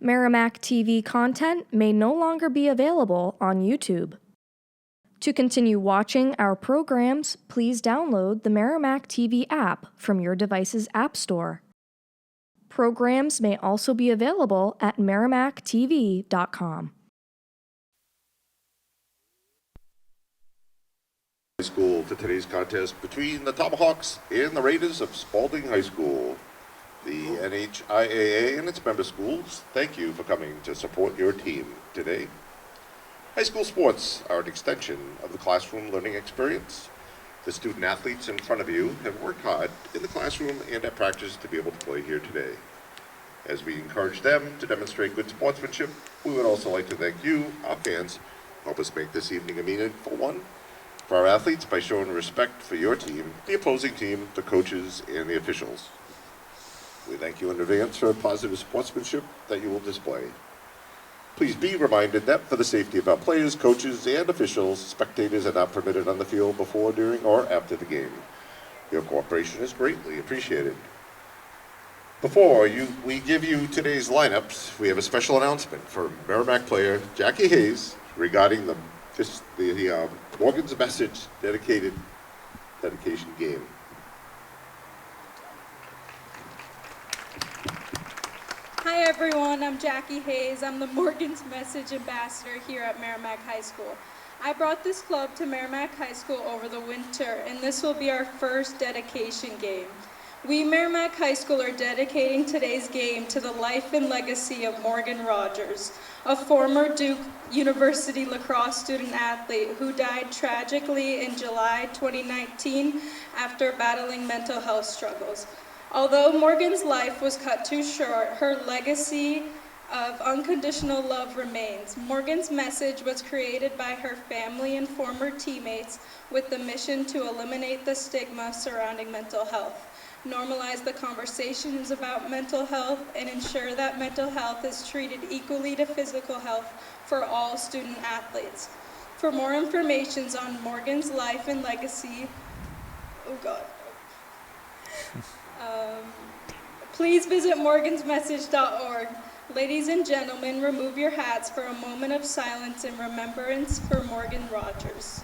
Merrimack TV content may no longer be available on YouTube. To continue watching our programs, please download the Merrimack TV app from your device's App Store. Programs may also be available at merrimacktv.com. High School for today's contest between the Tomahawks and the Raiders of Spaulding High School. The NHIAA and its member schools, thank you for coming to support your team today. High school sports are an extension of the classroom learning experience. The student athletes in front of you have worked hard in the classroom and at practice to be able to play here today. As we encourage them to demonstrate good sportsmanship, we would also like to thank you, our fans, help us make this evening a meaningful one for our athletes by showing respect for your team, the opposing team, the coaches, and the officials. We thank you in advance for positive sportsmanship that you will display. Please be reminded that for the safety of our players, coaches, and officials, spectators are not permitted on the field before, during, or after the game. Your cooperation is greatly appreciated. Before we give you today's lineups, we have a special announcement for Merrimack player Jackie Hayes regarding the Morgan's Message dedication game. Hi everyone, I'm Jackie Hayes. I'm the Morgan's Message ambassador here at Merrimack High School. I brought this club to Merrimack High School over the winter, and this will be our first dedication game. We, Merrimack High School, are dedicating today's game to the life and legacy of Morgan Rogers, a former Duke University lacrosse student athlete who died tragically in July 2019 after battling mental health struggles. Although Morgan's life was cut too short, her legacy of unconditional love remains. Morgan's Message was created by her family and former teammates with the mission to eliminate the stigma surrounding mental health, normalize the conversations about mental health, and ensure that mental health is treated equally to physical health for all student athletes. For more information on Morgan's life and legacy, please visit morgansmessage.org. Ladies and gentlemen, remove your hats for a moment of silence in remembrance for Morgan Rogers.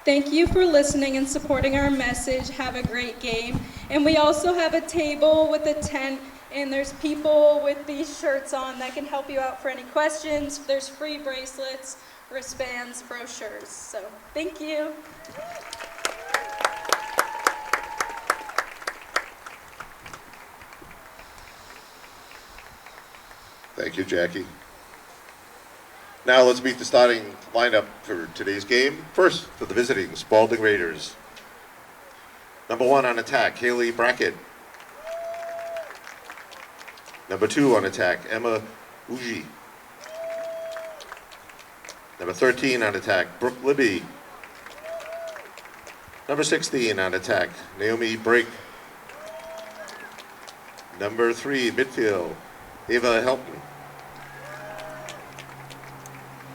Thank you for listening and supporting our message. Have a great game. And we also have a table with a tent, and there's people with these shirts on that can help you out for any questions. There's free bracelets, wristbands, brochures. So thank you. Thank you, Jackie. Now let's meet the starting lineup for today's game. First, for the visiting Spaulding Raiders. Number 1 on attack, Haley Brackett. Number 2 on attack, Emma Uji. Number 13 on attack, Brooke Libby. Number 16 on attack, Naomi Brake. Number 3, midfield, Ava Helton.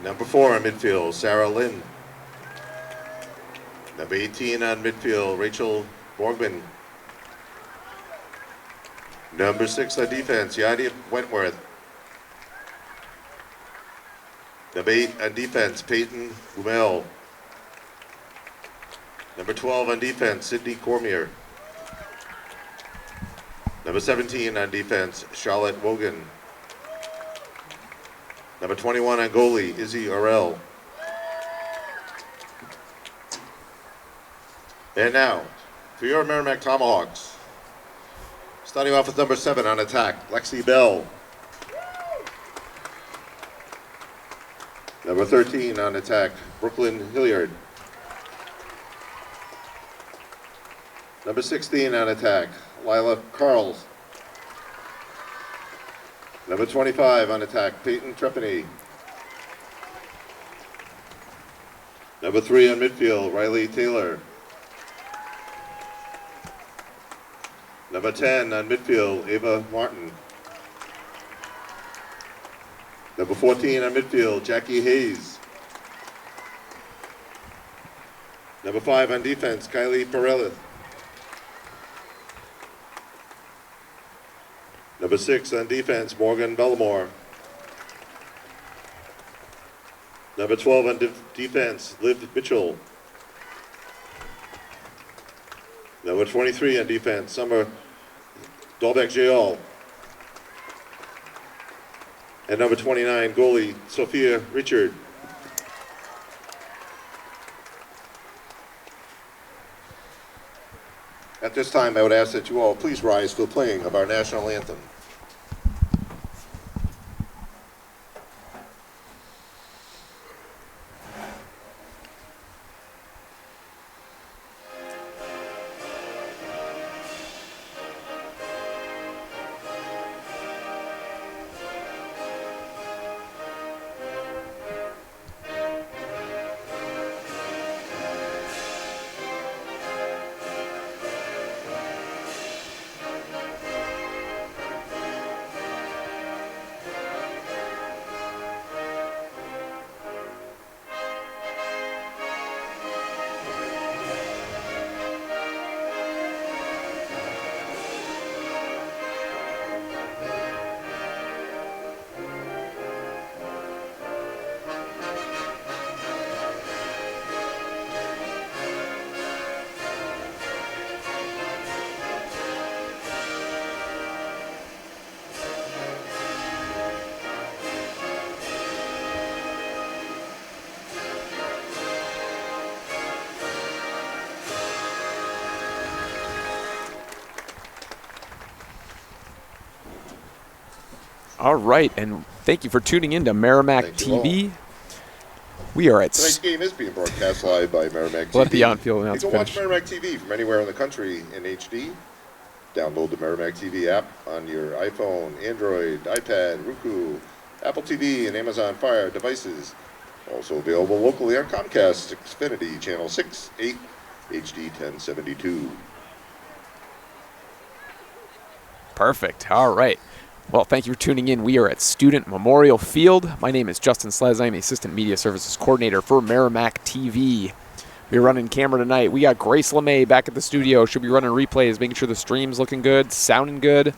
Number 4 on midfield, Sarah Lynn. Number 18 on midfield, Rachel Borgman. Number 6 on defense, Yadi Wentworth. Number 8 on defense, Peyton Umel. Number 12 on defense, Sydney Cormier. Number 17 on defense, Charlotte Wogan. Number 21 on goalie, Izzy Orell. And now, for your Merrimack Tomahawks, starting off with number 7 on attack, Lexi Bell. Number 13 on attack, Brooklyn Hilliard. Number 16 on attack, Lila Carls. Number 25 on attack, Peyton Trepany. Number 3 on midfield, Riley Taylor. Number 10 on midfield, Ava Martin. Number 14 on midfield, Jackie Hayes. Number 5 on defense, Kylie Perelith. Number 6 on defense, Morgan Bellamore. Number 12 on defense, Liv Mitchell. Number 23 on defense, Summer Dolbeck Jayal. And number 29, goalie, Sophia Richard. At this time, I would ask that you all please rise for the playing of our national anthem. All right, and thank you for tuning in to Merrimack TV. We are at... Tonight's game is being broadcast live by Merrimack TV. Let the on-field You announcement can watch finish. Merrimack TV from anywhere in the country in HD. Download the Merrimack TV app on your iPhone, Android, iPad, Roku, Apple TV, and Amazon Fire devices. Also available locally on Comcast Xfinity Channel 6, 8, HD 1072. Perfect. All right. Well, thank you for tuning in. We are at Student Memorial Field. My name is Justin Slez. I'm the Assistant Media Services Coordinator for Merrimack TV. We're running camera tonight. We got Grace LeMay back at the studio. She'll be running replays, making sure the stream's looking good, sounding good.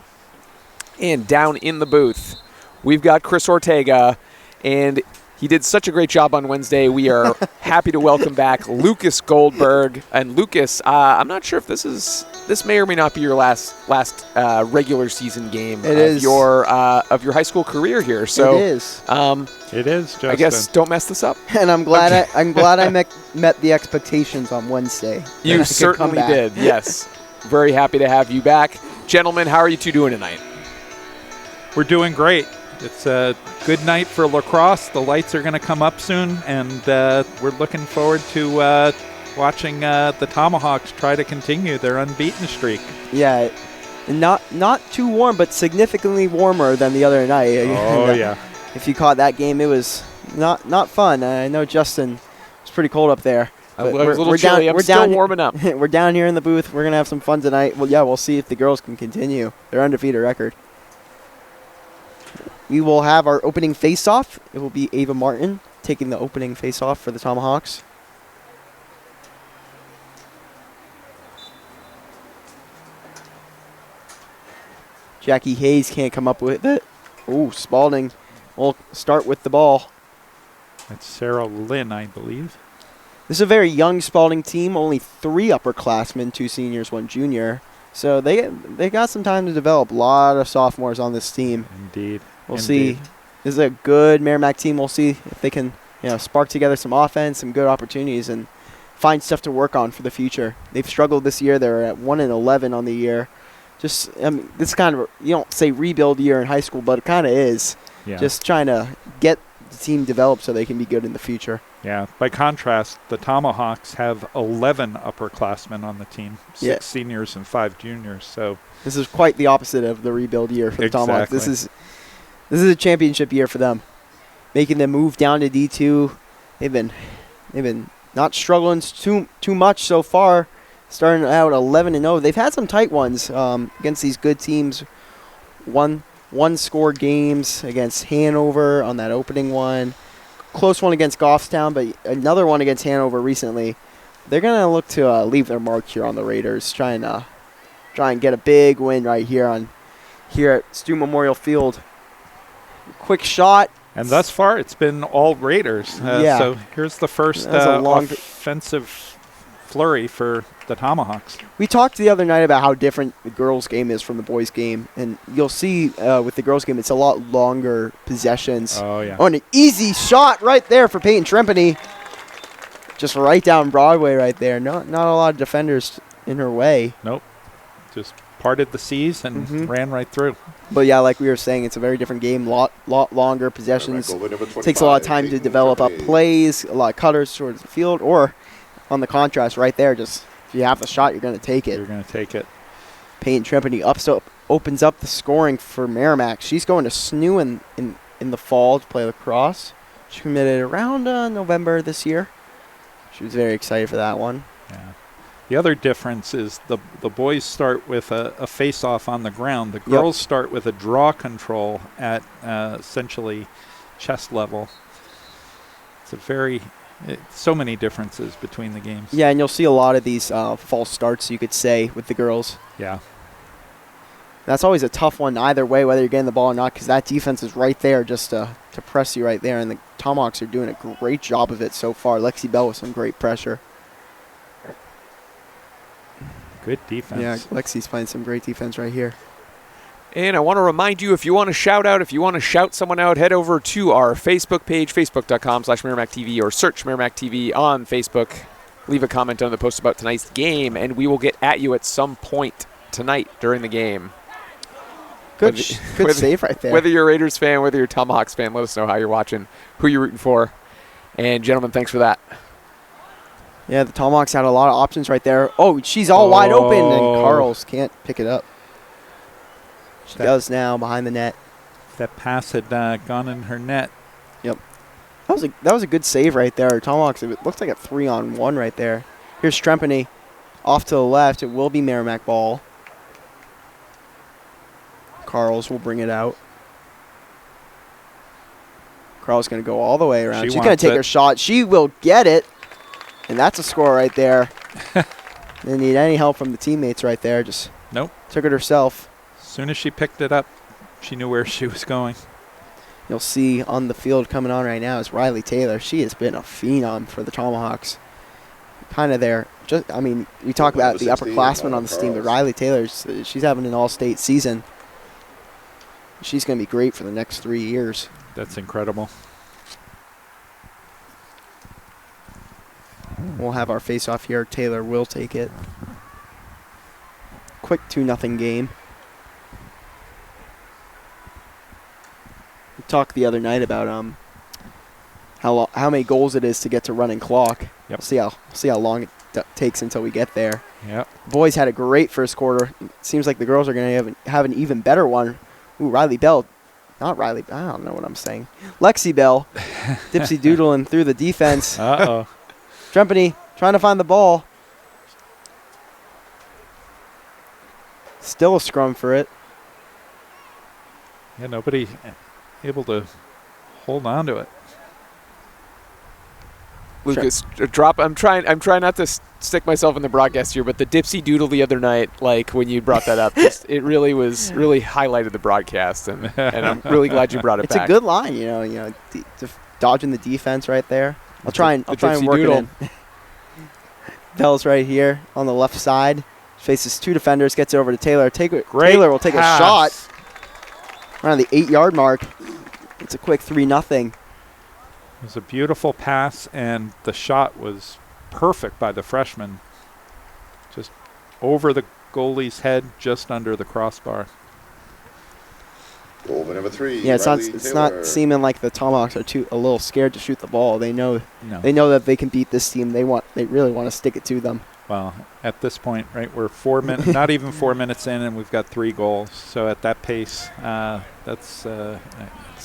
And down in the booth, we've got Chris Ortega, and he did such a great job on Wednesday. We are happy to welcome back Lucas Goldberg. And Lucas, I'm not sure if this may or may not be your last regular season game your high school career here. So it is. It is, Justin. I guess don't mess this up. And I'm glad I met the expectations on Wednesday. You certainly did. Yes. Very happy to have you back. Gentlemen, how are you two doing tonight? We're doing great. It's a good night for lacrosse. The lights are going to come up soon, and we're looking forward to watching the Tomahawks try to continue their unbeaten streak. Yeah, not too warm, but significantly warmer than the other night. Oh, yeah. If you caught that game, it was not fun. I know Justin was pretty cold up there. It was a little chilly. I'm still warming up. We're down here in the booth. We're going to have some fun tonight. Well, yeah, we'll see if the girls can continue their undefeated record. We will have our opening face-off. It will be Ava Martin taking the opening face-off for the Tomahawks. Jackie Hayes can't come up with it. Ooh, Spaulding will start with the ball. That's Sarah Lynn, I believe. This is a very young Spaulding team. Only 3 upperclassmen, 2 seniors, 1 junior. So they got some time to develop. A lot of sophomores on this team. Indeed. We'll see. This is a good Merrimack team. We'll see if they can, spark together some offense, some good opportunities, and find stuff to work on for the future. They've struggled this year. They're at 1-11 on the year. This is kind of you don't say rebuild year in high school, but it kind of is. Yeah. Just trying to get the team developed so they can be good in the future. Yeah. By contrast, the Tomahawks have 11 upperclassmen on the team, 6 seniors and 5 juniors. So this is quite the opposite of the rebuild year for the Tomahawks. This is a championship year for them, making them move down to D2. They've been not struggling too much so far, starting out 11-0. They've had some tight ones against these good teams. One-score games against Hanover on that opening one. Close one against Goffstown, but another one against Hanover recently. They're going to look to leave their mark here on the Raiders, try and get a big win right here here at Stu Memorial Field. Quick shot. And thus far, it's been all Raiders. So here's the first offensive flurry for the Tomahawks. We talked the other night about how different the girls' game is from the boys' game. And you'll see with the girls' game, it's a lot longer possessions. Oh, yeah. Oh, and an easy shot right there for Peyton Trempany. Just right down Broadway right there. Not a lot of defenders in her way. Nope. Just parted the seas and ran right through. But yeah, like we were saying, it's a very different game. Lot longer possessions. Takes a lot of time to develop up plays. A lot of cutters towards the field. Or on the contrast, right there, just if you have the shot, you're going to take it. You're going to take it. Peyton Trempany opens up the scoring for Merrimack. She's going to SNU in the fall to play lacrosse. She committed around November this year. She was very excited for that one. Yeah. The other difference is the boys start with a face-off on the ground. The girls start with a draw control at essentially chest level. It's so many differences between the games. Yeah, and you'll see a lot of these false starts, you could say, with the girls. Yeah. That's always a tough one either way, whether you're getting the ball or not, because that defense is right there just to press you right there, and the Tomahawks are doing a great job of it so far. Lexi Bell with some great pressure. Good defense. Yeah, Lexi's playing some great defense right here. And I want to remind you, if you want to shout out, if you want to shout someone out, head over to our Facebook page, facebook.com/Merrimack TV, or search Merrimack TV on Facebook. Leave a comment on the post about tonight's game, and we will get at you at some point tonight during the game. Good save right there. Whether you're a Raiders fan, whether you're a Tomahawks fan, let us know how you're watching, who you're rooting for. And, gentlemen, thanks for that. Yeah, the Tomahawks had a lot of options right there. Oh, she's all wide open, and Carls can't pick it up. She does now behind the net. That pass had gone in her net. Yep. That was a good save right there. Tomahawks, it looks like a 3-on-1 right there. Here's Trempany off to the left. It will be Merrimack ball. Carls will bring it out. Carl's going to go all the way around. She's going to take her shot. She will get it. And that's a score right there. Didn't need any help from the teammates right there. Just took it herself. As soon as she picked it up, she knew where she was going. You'll see on the field coming on right now is Riley Taylor. She has been a phenom for the Tomahawks. Kind of there. We talk about the upperclassmen on this team, but Riley Taylor, she's having an all-state season. She's going to be great for the next 3 years. That's incredible. We'll have our face-off here. Taylor will take it. Quick 2-0 game. We talked the other night about how many goals it is to get to running clock. Yep. See how long it takes until we get there. Yep. Boys had a great first quarter. It seems like the girls are going to have an even better one. Ooh, Riley Bell. Not Riley. I don't know what I'm saying. Lexi Bell. Dipsy doodling through the defense. Uh-oh. Trempany trying to find the ball. Still a scrum for it. Yeah, nobody able to hold on to it. Lucas, drop. I'm trying not to stick myself in the broadcast here, but the Dipsy Doodle the other night, like when you brought that up, it really highlighted the broadcast, and I'm really glad you brought it back. It's a good line, dodging the defense right there. I'll try and work it in. Bell's right here on the left side. Faces two defenders, gets it over to Taylor. Taylor will take a shot around the 8-yard mark. It's a quick 3-0. It was a beautiful pass, and the shot was perfect by the freshman. Just over the goalie's head, just under the crossbar. Goal number 3. Yeah, it's not seeming like the Tomahawks are a little scared to shoot the ball. They know that they can beat this team. They really want to stick it to them. Well, at this point, right, we're 4 minutes, not even 4 minutes in, and we've got 3 goals. So at that pace, that's the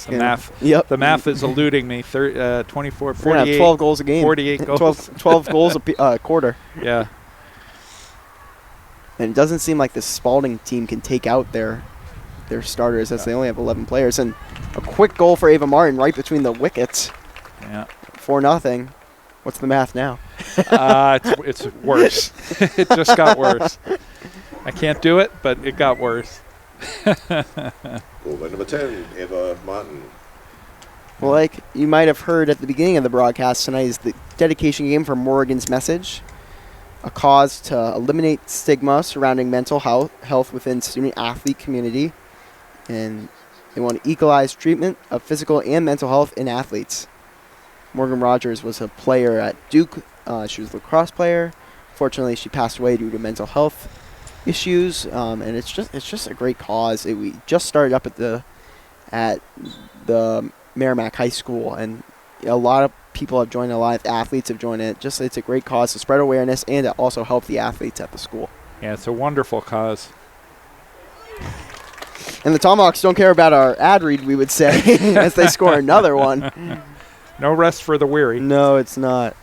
math. Yep. The math is eluding me. 24, 48. 12 goals a game. 48 goals. 12 goals a quarter. Yeah. And it doesn't seem like the Spaulding team can take out their starters, as they only have 11 players. And a quick goal for Ava Martin right between the wickets. Yeah. 4-0. What's the math now? It's worse. It just got worse. I can't do it, but it got worse. Goal by number 10, Eva Martin. Well, like you might have heard at the beginning of the broadcast tonight is the dedication game for Morgan's Message, a cause to eliminate stigma surrounding mental health within student-athlete community, and they want to equalize treatment of physical and mental health in athletes. Morgan Rogers was a player at Duke. She was a lacrosse player. Fortunately, she passed away due to mental health issues, and it's just a great cause. We just started up at the Merrimack High School, and a lot of people have joined. A lot of athletes have joined it. It's a great cause to spread awareness and to also help the athletes at the school. Yeah, it's a wonderful cause. And the Tomahawks don't care about our ad read, we would say, as they score another one. No rest for the weary. No, it's not.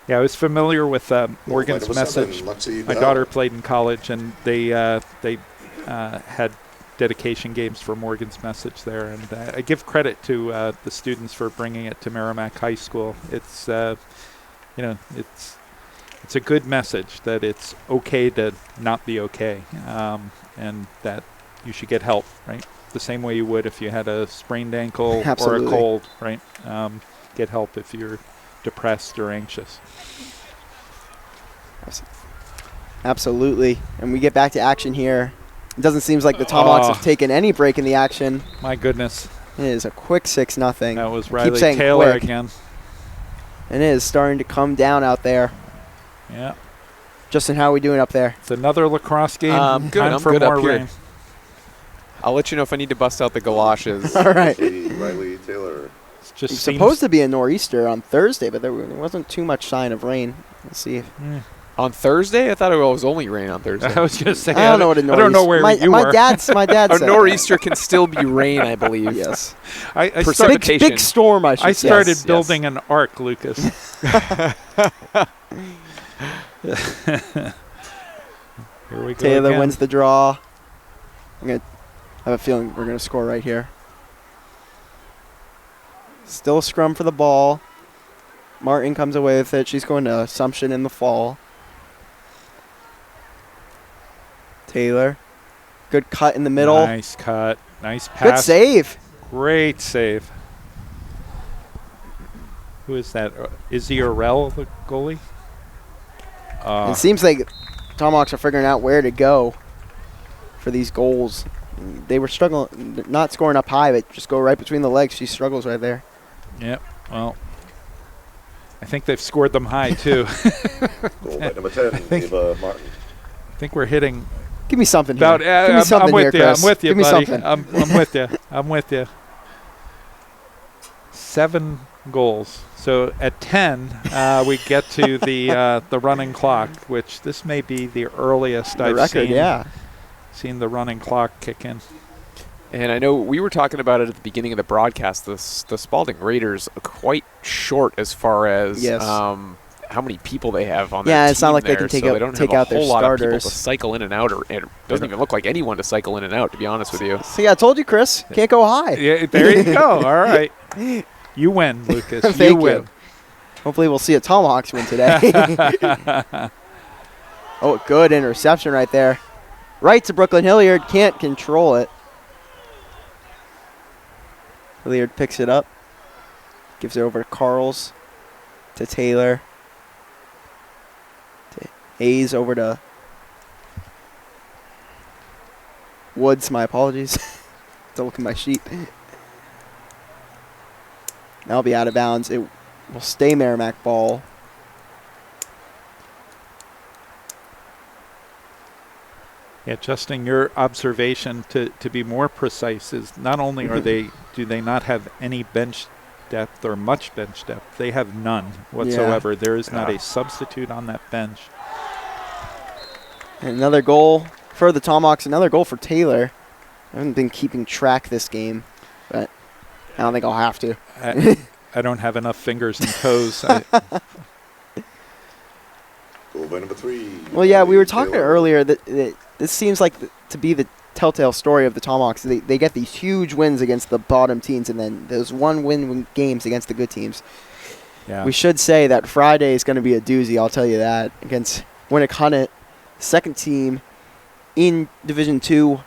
Yeah, I was familiar with Morgan's Number 7, Message. Lexi My Bell. daughter played in college, and they had dedication games for Morgan's Message there. And I give credit to the students for bringing it to Merrimack High School. It's it's a good message that it's okay to not be okay, and that you should get help, right? The same way you would if you had a sprained ankle Absolutely. or a cold, right? Get help if you're depressed or anxious. Absolutely. And we get back to action here. It doesn't seem like the Tomahawks have taken any break in the action. My goodness. It is a quick 6-0. That was Keep Riley saying Taylor quick. again. And it is starting to come down out there. Yeah. Justin, how are we doing up there? It's another lacrosse game. Good. Time I'm for good more up here. rain. I'll let you know if I need to bust out the galoshes. All right. Riley Taylor. It's just It's seems supposed to be a nor'easter on Thursday, but there wasn't too much sign of rain. Let's see. On Thursday? I thought it was only rain on Thursday. I was going to say, I don't know what a nor'easter. I don't know where you my were. dad A said nor'easter can still be rain, I believe. Yes. I Big, Precipitation. big storm, I should say. started Yes. building an ark, Lucas. Here we go. Taylor again. wins the draw. I have a feeling we're going to score right here. Still a scrum for the ball. Martin comes away with it. She's going to Assumption in the fall. Taylor. Good cut in the middle. Nice cut. Nice pass. Good save. Great save. Who is that? Izzy Orell, the goalie? It seems like Tomahawks are figuring out where to go for these goals. They were struggling, not scoring up high, but just go right between the legs. She struggles right there. Yep. Well, I think they've scored them high, too. Goal by number 10, Eva Martin. I think we're hitting Give me something about. here. Give me something I'm with here, you. Chris. I'm with you, Give me buddy. something. I'm with you. I'm with you. 7 goals. So at 10, we get to the running clock, which this may be the earliest The I've record, seen the running clock kick in. And I know we were talking about it at the beginning of the broadcast. The Spaulding Raiders are quite short as far as Yes. how many people they have on Yeah, their it's not team like they there, can take so out- they don't take have out a their whole lot of people starters. to cycle in and out, or it doesn't even look like anyone to cycle in and out, to be honest with you. So yeah, I told you, Chris. Can't go high. Yeah, there you go. All right. You win, Lucas. Thank you win. Hopefully we'll see a Tomahawks win today. Oh, good interception right there. Right to Brooklyn Hilliard. Can't control it. Hilliard picks it up. Gives it over to Carls. To Taylor. To Hayes over to Woods. My apologies. To look at my sheet. That'll be out of bounds. It will stay Merrimack ball. Yeah, Justin, your observation to be more precise is not only are do they not have any bench depth or much bench depth, they have none whatsoever. Yeah. There is not a substitute on that bench. And another goal for the Tomahawks. Another goal for Taylor. I haven't been keeping track this game, but I don't think I'll have to. I don't have enough fingers and toes. Goal by number 3. Well, yeah, we were Riley talking Taylor. earlier that this seems like to be the telltale story of the Tomahawks. They get these huge wins against the bottom teams, and then those one-win games against the good teams. Yeah. We should say that Friday is going to be a doozy, I'll tell you that, against Winnicott, second team in Division 2.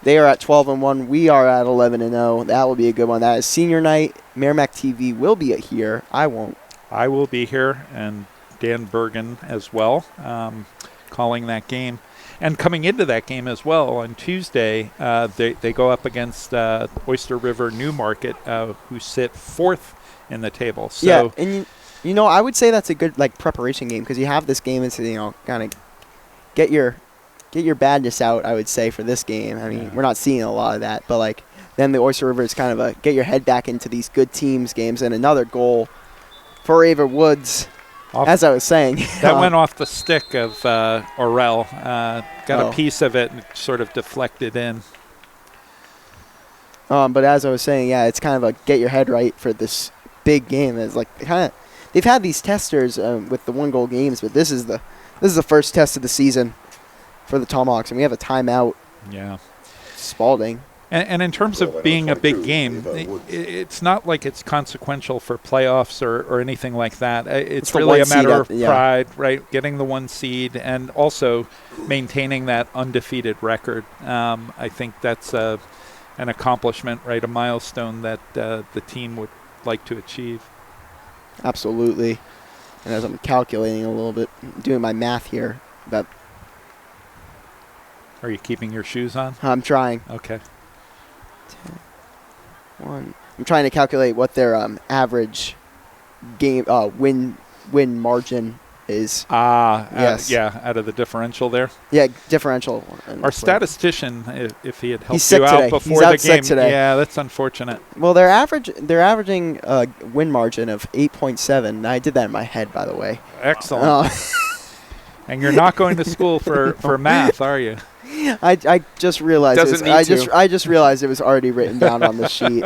They are at 12-1. We are at 11-0. That will be a good one. That is senior night. Merrimack TV will be here. I won't. I will be here, and Dan Bergen as well, calling that game. And coming into that game as well on Tuesday, they go up against Oyster River Newmarket, who sit 4th in the table. So yeah, and you know, I would say that's a good preparation game because you have this game to kind of get your badness out. I would say for this game. I mean, we're not seeing a lot of that, but then the Oyster River is kind of a get your head back into these good teams games. And another goal for Ava Woods. As I was saying. That went off the stick of Orel. Got a piece of it and sort of deflected in. But as I was saying, it's kind of a get your head right for this big game. It's they've had these testers with the 1-goal games, but this is the first test of the season for the Tomahawks, and we have a timeout. Yeah. Spaulding. And in terms of being a big game, it's not like it's consequential for playoffs or anything like that. It's really a matter of pride, right? Getting the 1 seed and also maintaining that undefeated record. I think that's an accomplishment, right? A milestone that the team would like to achieve. Absolutely. And as I'm calculating a little bit, doing my math here, Are you keeping your shoes on? I'm trying. Okay. 1. I'm trying to calculate what their average game win margin is. Yes. Out of the differential there. Yeah, differential. Our statistician, if he had helped you out before the game, today. Yeah, that's unfortunate. Well, they're averaging a win margin of 8.7. I did that in my head, by the way. Excellent. And you're not going to school for math, are you? I just realized I just realized it was already written down on the sheet.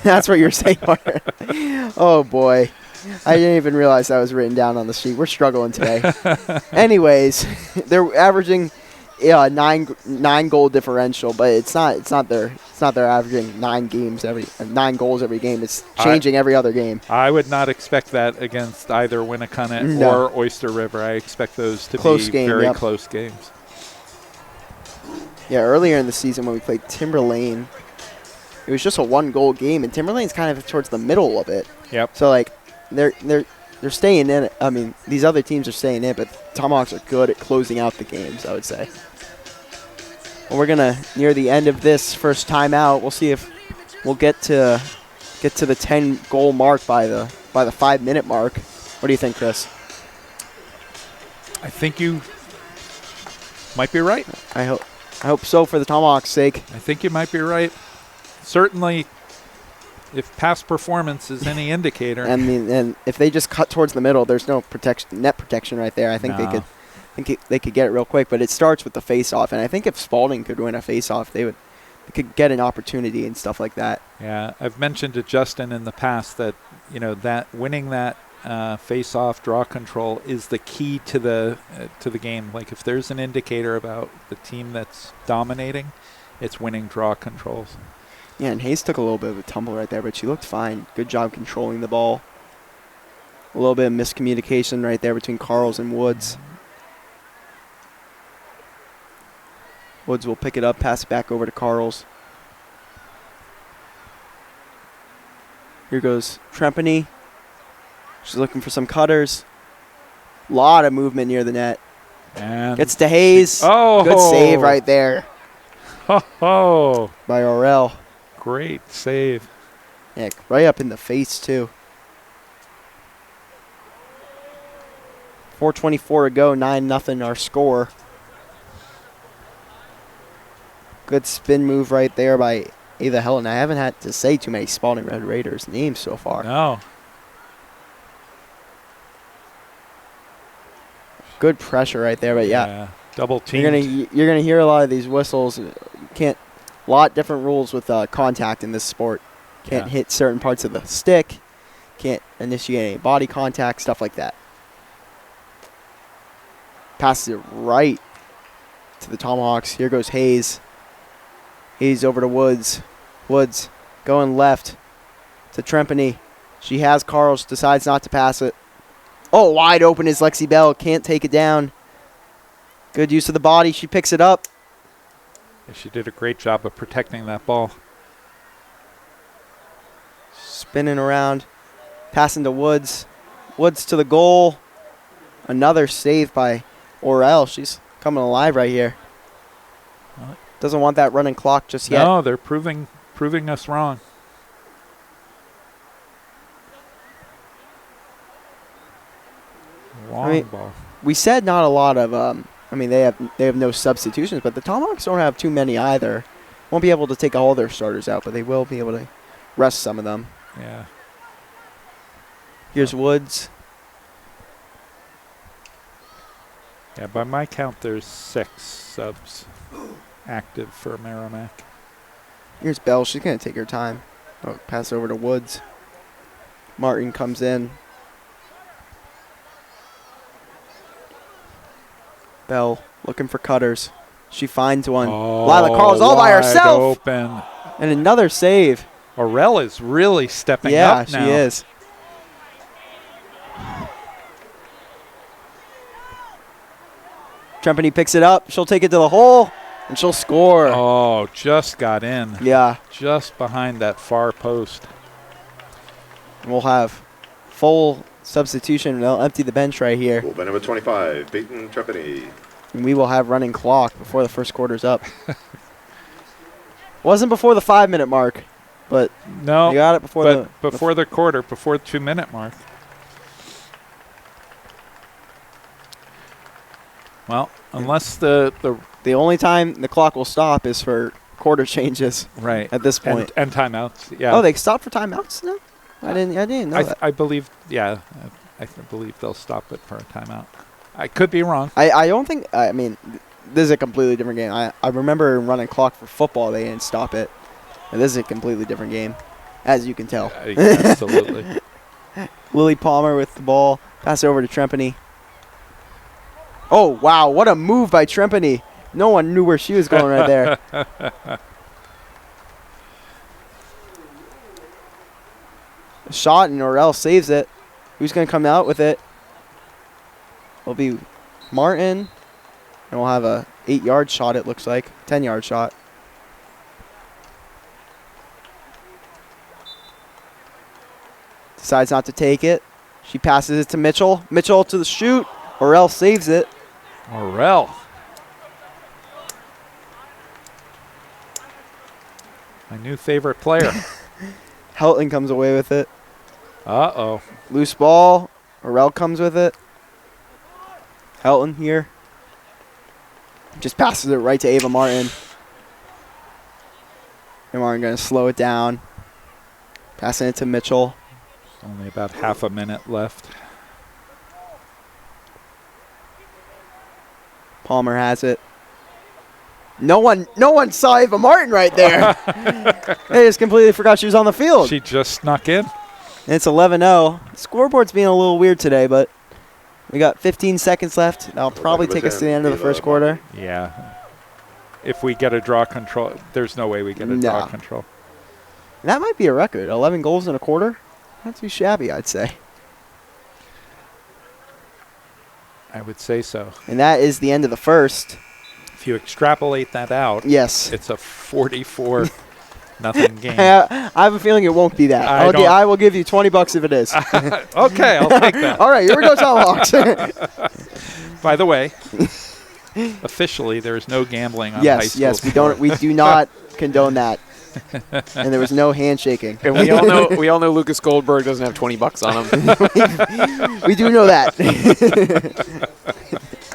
That's what you're saying, Mark. Oh boy. I didn't even realize that was written down on the sheet. We're struggling today. Anyways, they're averaging 9 goal differential, but it's not they're averaging 9 goals every game. It's changing every other game. I would not expect that against either Winnacunnet or Oyster River. I expect those to be very close games. Yeah, earlier in the season when we played Timberlane, it was just a 1-goal game, and Timberlane's kind of towards the middle of it. Yep. So they're staying in it. I mean, these other teams are staying in, but Tomahawks are good at closing out the games, I would say. Well, we're gonna near the end of this first timeout. We'll see if we'll get to the 10-goal mark by the 5-minute mark. What do you think, Chris? I think you might be right. I hope so for the Tomahawks' sake. I think you might be right. Certainly, if past performance is any indicator. And if they just cut towards the middle, there's no net protection right there. I think they could get it real quick, but it starts with the face-off. And I think if Spaulding could win a face-off, they could get an opportunity and stuff like that. Yeah, I've mentioned to Justin in the past that that winning that face-off draw control is the key to the game. Like if there's an indicator about the team that's dominating, it's winning draw controls. Yeah, and Hayes took a little bit of a tumble right there, but she looked fine. Good job controlling the ball. A little bit of miscommunication right there between Carls and Woods. Woods will pick it up, pass it back over to Carls. Here goes Trempany. She's looking for some cutters. Lot of movement near the net. And gets to Hayes. Good save right there. By Orel. Great save. Yeah, right up in the face, too. 4:24 to go, 9-0 our score. Good spin move right there by Ava Helen. I haven't had to say too many Spaulding Red Raiders names so far. No. Good pressure right there, but yeah. Double team. You're gonna hear a lot of these whistles. A lot different rules with contact in this sport. Can't hit certain parts of the stick. Can't initiate any body contact, stuff like that. Passes it right to the Tomahawks. Here goes Hayes. Hayes over to Woods. Woods going left to Trempany. She has Carls, decides not to pass it. Oh, wide open is Lexi Bell. Can't take it down. Good use of the body. She picks it up. She did a great job of protecting that ball. Spinning around, passing to Woods. Woods to the goal. Another save by Orel. She's coming alive right here. Doesn't want that running clock just yet. No, they're proving us wrong. Long ball. We said not a lot of. They have no substitutions, but the Tomahawks don't have too many either. Won't be able to take all their starters out, but they will be able to rest some of them. Yeah. Here's Woods. Yeah, by my count, there's 6 subs active for Merrimack. Here's Bell. She's going to take her time. Oh, pass over to Woods. Martin comes in. Bell looking for cutters. She finds one. Oh, Lila Carl's all by herself. Open. And another save. Orel is really stepping up now. Yeah, she is. Trempany picks it up. She'll take it to the hole, and she'll score. Oh, just got in. Yeah. Just behind that far post. We'll have full substitution. They'll empty the bench right here. Goal by number 25, Peyton Trepany. And we will have running clock before the first quarter's up. Wasn't before the 5-minute mark, but no, we got it before the quarter, before the 2-minute mark. Well, unless the only time the clock will stop is for quarter changes. Right. At this point. And timeouts. Yeah. Oh, they stopped for timeouts now? I didn't know that. I believe, yeah, I believe they'll stop it for a timeout. I could be wrong. I don't think, this is a completely different game. I remember running clock for football, they didn't stop it. And this is a completely different game, as you can tell. Absolutely. Lily Palmer with the ball. Pass it over to Trempany. Oh, wow, what a move by Trempany. No one knew where she was going right there. Shot, and Orel saves it. Who's going to come out with it? It'll be Martin, and we'll have a 8-yard shot, it looks like. 10-yard shot. Decides not to take it. She passes it to Mitchell. Mitchell to the shoot. Orel saves it. Orel. My new favorite player. Helton comes away with it. Uh-oh. Loose ball. Orel comes with it. Helton here. Just passes it right to Ava Martin. And Martin going to slow it down. Passing it to Mitchell. Only about half a minute left. Palmer has it. No one saw Ava Martin right there. They just completely forgot she was on the field. She just snuck in. And it's 11-0. The scoreboard's being a little weird today, but we got 15 seconds left. That'll probably take us to the end of the first quarter. Yeah. If we get a draw control, there's no way we get a draw control. And that might be a record. 11 goals in a quarter. Not too shabby, I'd say. I would say so. And that is the end of the first. If you extrapolate that out, yes, it's a 44 nothing game. I have a feeling it won't be that. I will give you $20 if it is. Okay, I'll take that. All right, here we go, Tomahawks. By the way, officially there is no gambling on high school. Yes, we do not condone that. And there was no handshaking. And we all know Lucas Goldberg doesn't have $20 on him. We do know that.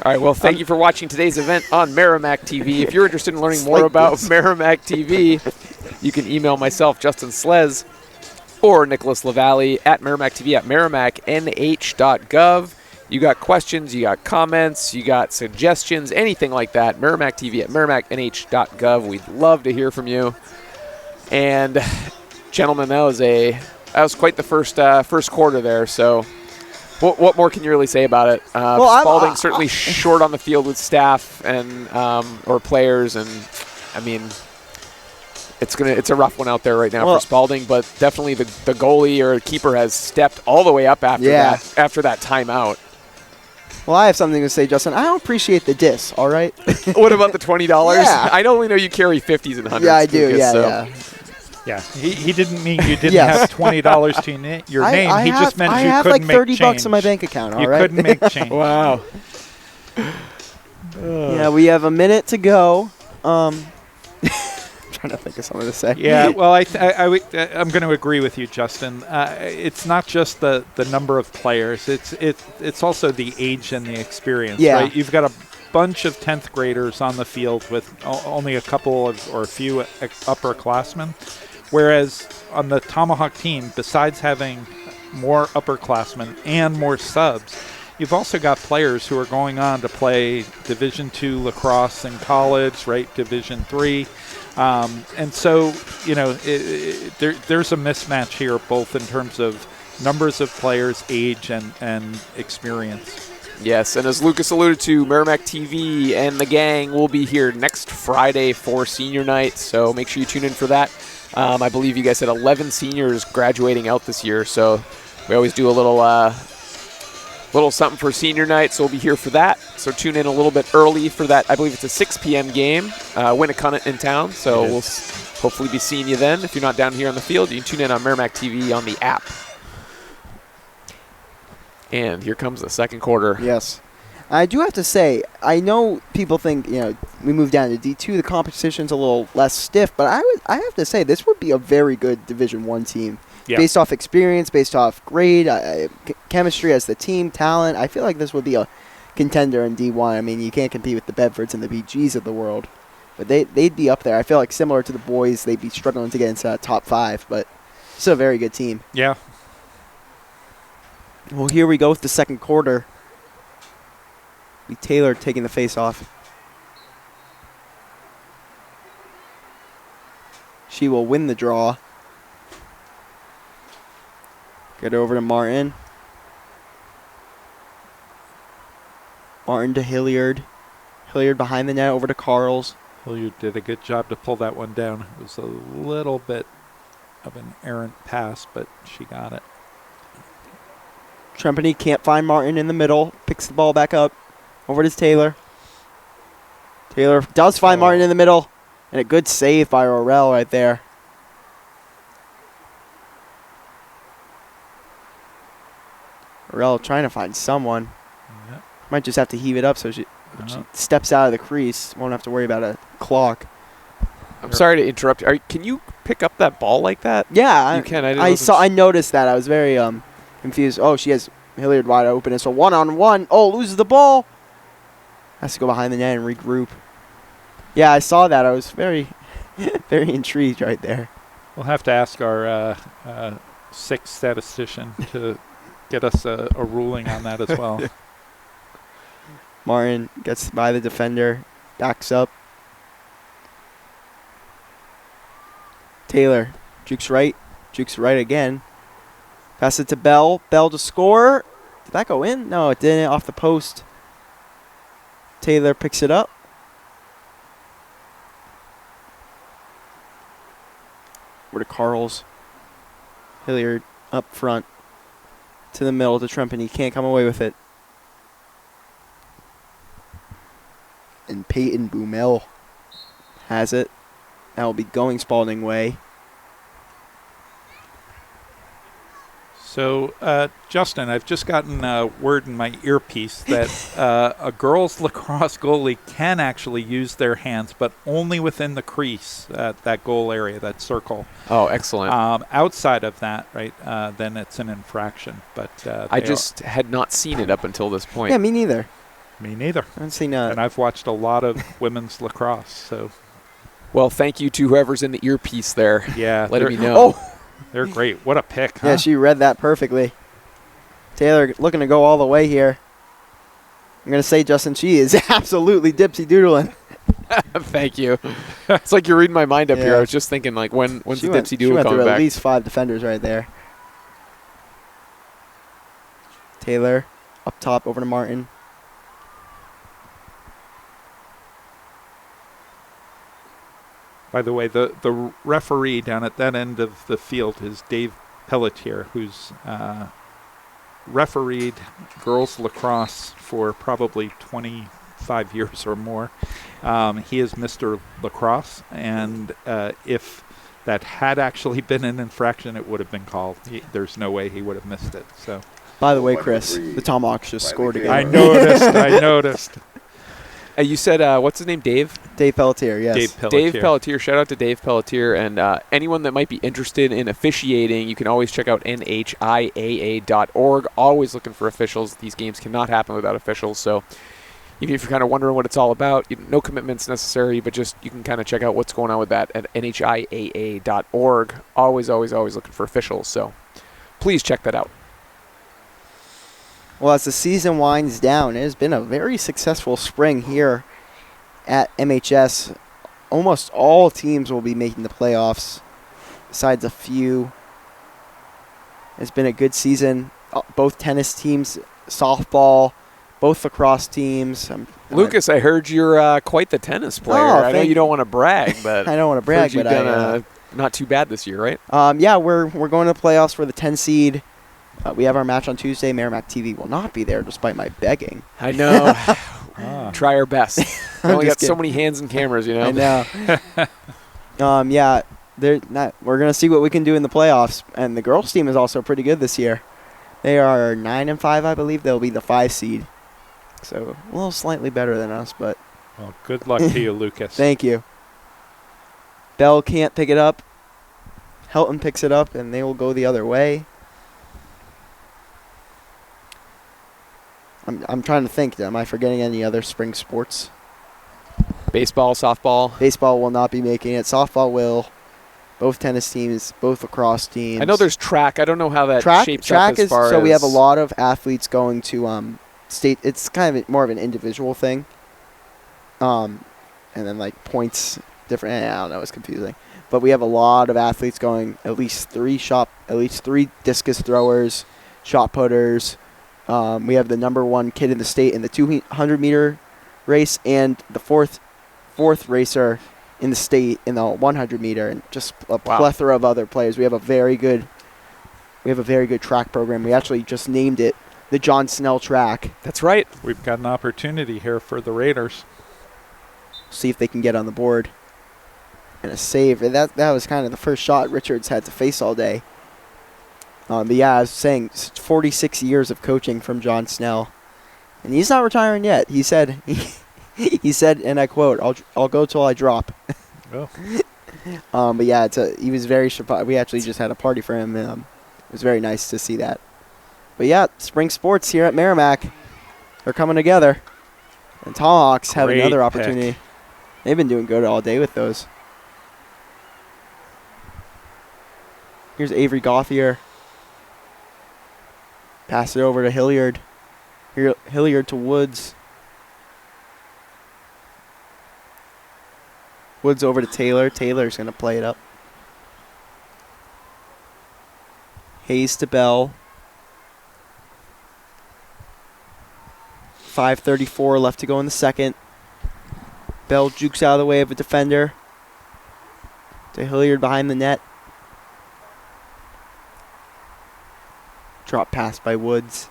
All right, well, thank you for watching today's event on Merrimack TV. If you're interested in learning more about Merrimack TV, you can email myself, Justin Slez, or Nicholas LaValle at Merrimack TV at merrimacknh.gov. You got questions, you got comments, you got suggestions, anything like that, Merrimack TV at merrimacknh.gov. We'd love to hear from you. And, gentlemen, that was quite the first quarter there, so what more can you really say about it? Spaulding certainly short on the field with staff and or players, and I mean it's a rough one out there right now for Spaulding, but definitely the goalie or keeper has stepped all the way up after that timeout. Well, I have something to say, Justin. I don't appreciate the diss, all right? What about the $20? Yeah. I only know you carry 50s and 100s. Yeah, I do. Lucas, Yeah, so. yeah. Yeah, he didn't mean you didn't Yes. have $20 to your name. I He have, just meant I you have couldn't like make 30 change. bucks in my bank account, all You right? couldn't make change. Wow. Yeah, we have a minute to go. I'm trying to think of something to say. Yeah, well, I'm going to agree with you, Justin. It's not just the number of players. It's also the age and the experience. Yeah. Right? You've got a bunch of 10th graders on the field with only a couple of or a few upperclassmen, whereas on the Tomahawk team, besides having more upperclassmen and more subs, you've also got players who are going on to play Division II lacrosse in college, right? Division III. And so, there's a mismatch here, both in terms of numbers of players, age, and experience. Yes, and as Lucas alluded to, Merrimack TV and the gang will be here next Friday for senior night, so make sure you tune in for that. I believe you guys had 11 seniors graduating out this year, so we always do a little something for senior night, so we'll be here for that. So tune in a little bit early for that. I believe it's a 6 p.m. game, Winnicott in town, so we'll hopefully be seeing you then. If you're not down here on the field, you can tune in on Merrimack TV on the app. And here comes the second quarter. Yes. I do have to say, I know people think, we moved down to D2, the competition's a little less stiff, but I have to say this would be a very good Division I team. Yeah. Based off experience, based off grade, chemistry as the team, talent. I feel like this would be a contender in D1. I mean, you can't compete with the Bedfords and the BGs of the world, but they'd be up there. I feel like similar to the boys, they'd be struggling to get into that top 5, but it's a very good team. Yeah. Well, here we go with the second quarter. Taylor taking the face off. She will win the draw. Get over to Martin. Martin to Hilliard. Hilliard behind the net over to Carls. Hilliard did a good job to pull that one down. It was a little bit of an errant pass, but she got it. Trempany can't find Martin in the middle. Picks the ball back up. Over to Taylor. Taylor does find Martin in the middle. And a good save by Orel right there. Orel trying to find someone. Yep. Might just have to heave it up so she steps out of the crease. Won't have to worry about a clock. I'm sorry to interrupt. Can you pick up that ball like that? Yeah, you can. I noticed that. I was very confused. Oh, she has Hilliard wide open. It's a one-on-one. Oh, loses the ball. Has to go behind the net and regroup. Yeah, I saw that. I was very, very intrigued right there. We'll have to ask our sixth statistician to get us a ruling on that as well. Martin gets by the defender, backs up. Taylor jukes right again. Pass it to Bell. Bell to score. Did that go in? No, it didn't. Off the post. Taylor picks it up. Over to Carls. Hilliard up front. To the middle to Trempany. Can't come away with it. And Peyton Boumel has it. That will be going Spaulding way. So, Justin, I've just gotten word in my earpiece that a girls' lacrosse goalie can actually use their hands, but only within the crease, that goal area, that circle. Oh, excellent. Outside of that, right, then it's an infraction. But I just had not seen it up until this point. Yeah, me neither. Me neither. I haven't seen that. And I've watched a lot of women's lacrosse, so. Well, thank you to whoever's in the earpiece there. Yeah. Letting me know. Oh! They're great. What a pick, huh? Yeah, she read that perfectly. Taylor looking to go all the way here. I'm going to say, Justin, she is absolutely dipsy-doodling. Thank you. It's like you're reading my mind up here. I was just thinking, like, when's the dipsy doodle coming back? She went through at least 5 defenders right there. Taylor up top over to Martin. By the way, the referee down at that end of the field is Dave Pelletier, who's refereed girls lacrosse for probably 25 years or more. He is Mr. Lacrosse, and if that had actually been an infraction, it would have been called. There's no way he would have missed it. So, by the way, Chris, the Tomahawks just scored again. I noticed. You said, what's his name, Dave? Dave Pelletier, yes. Dave Pelletier. Shout out to Dave Pelletier. And anyone that might be interested in officiating, you can always check out NHIAA.org. Always looking for officials. These games cannot happen without officials. So even if you're kind of wondering what it's all about, no commitments necessary, but just you can kind of check out what's going on with that at NHIAA.org. Always looking for officials. So please check that out. Well, as the season winds down, it has been a very successful spring here at MHS. Almost all teams will be making the playoffs, besides a few. It's been a good season. Both tennis teams, softball, both lacrosse teams. Lucas, I heard you're quite the tennis player. I know you don't want to brag, but I don't want to brag, but you've done not too bad this year, right? Yeah, we're going to the playoffs for the 10 seed. We have our match on Tuesday. Merrimack TV will not be there, despite my begging. I know. Try our best. We only got so many hands and cameras, you know. I know. Yeah, we're gonna see what we can do in the playoffs. And the girls' team is also pretty good this year. They are 9-5, I believe. They'll be the 5 seed, so a little slightly better than us. But well, good luck to you, Lucas. Thank you. Bell can't pick it up. Helton picks it up, and they will go the other way. I'm trying to think. Am I forgetting any other spring sports? Baseball, softball. Baseball will not be making it. Softball will. Both tennis teams, both lacrosse teams. I know there's track. I don't know how that shapes up as far as... So we have a lot of athletes going to state. It's kind of more of an individual thing. And then like points, different. I don't know. It's confusing. But we have a lot of athletes going. At least three discus throwers, shot putters. We have the number 1 kid in the state in the 200-meter race and the fourth racer in the state in the 100-meter, and just a plethora of other players. We have a very good track program. We actually just named it the John Snell track. That's right. We've got an opportunity here for the Raiders. See if they can get on the board. And a save. And that was kind of the first shot Richards had to face all day. But yeah, I was saying 46 years of coaching from John Snell, and he's not retiring yet. He said, and I quote, "I'll go till I drop." Oh. But yeah, he was very surprised. We actually just had a party for him. It was very nice to see that. But yeah, spring sports here at Merrimack are coming together, and Tomahawks have another opportunity. They've been doing good all day with those. Here's Avery Gauthier. Pass it over to Hilliard. Hilliard to Woods. Woods over to Taylor. Taylor's going to play it up. Hayes to Bell. 5:34 left to go in the second. Bell jukes out of the way of a defender. To Hilliard behind the net. Drop pass by Woods.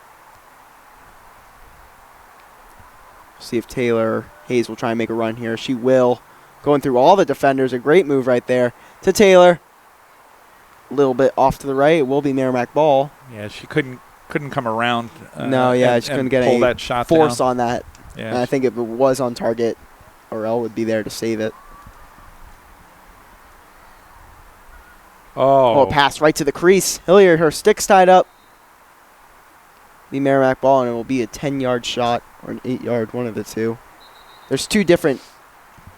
See if Hayes will try and make a run here. She will. Going through all the defenders. A great move right there to Taylor. A little bit off to the right. It will be Merrimack ball. Yeah, she couldn't come around. She couldn't get pull that shot force down on that. Yeah. And I think if it was on target, Orell would be there to save it. Oh, pass right to the crease. Hilliard, her stick's tied up. Be Merrimack ball, and it will be a 10-yard shot or an 8-yard, one of the two. There's two different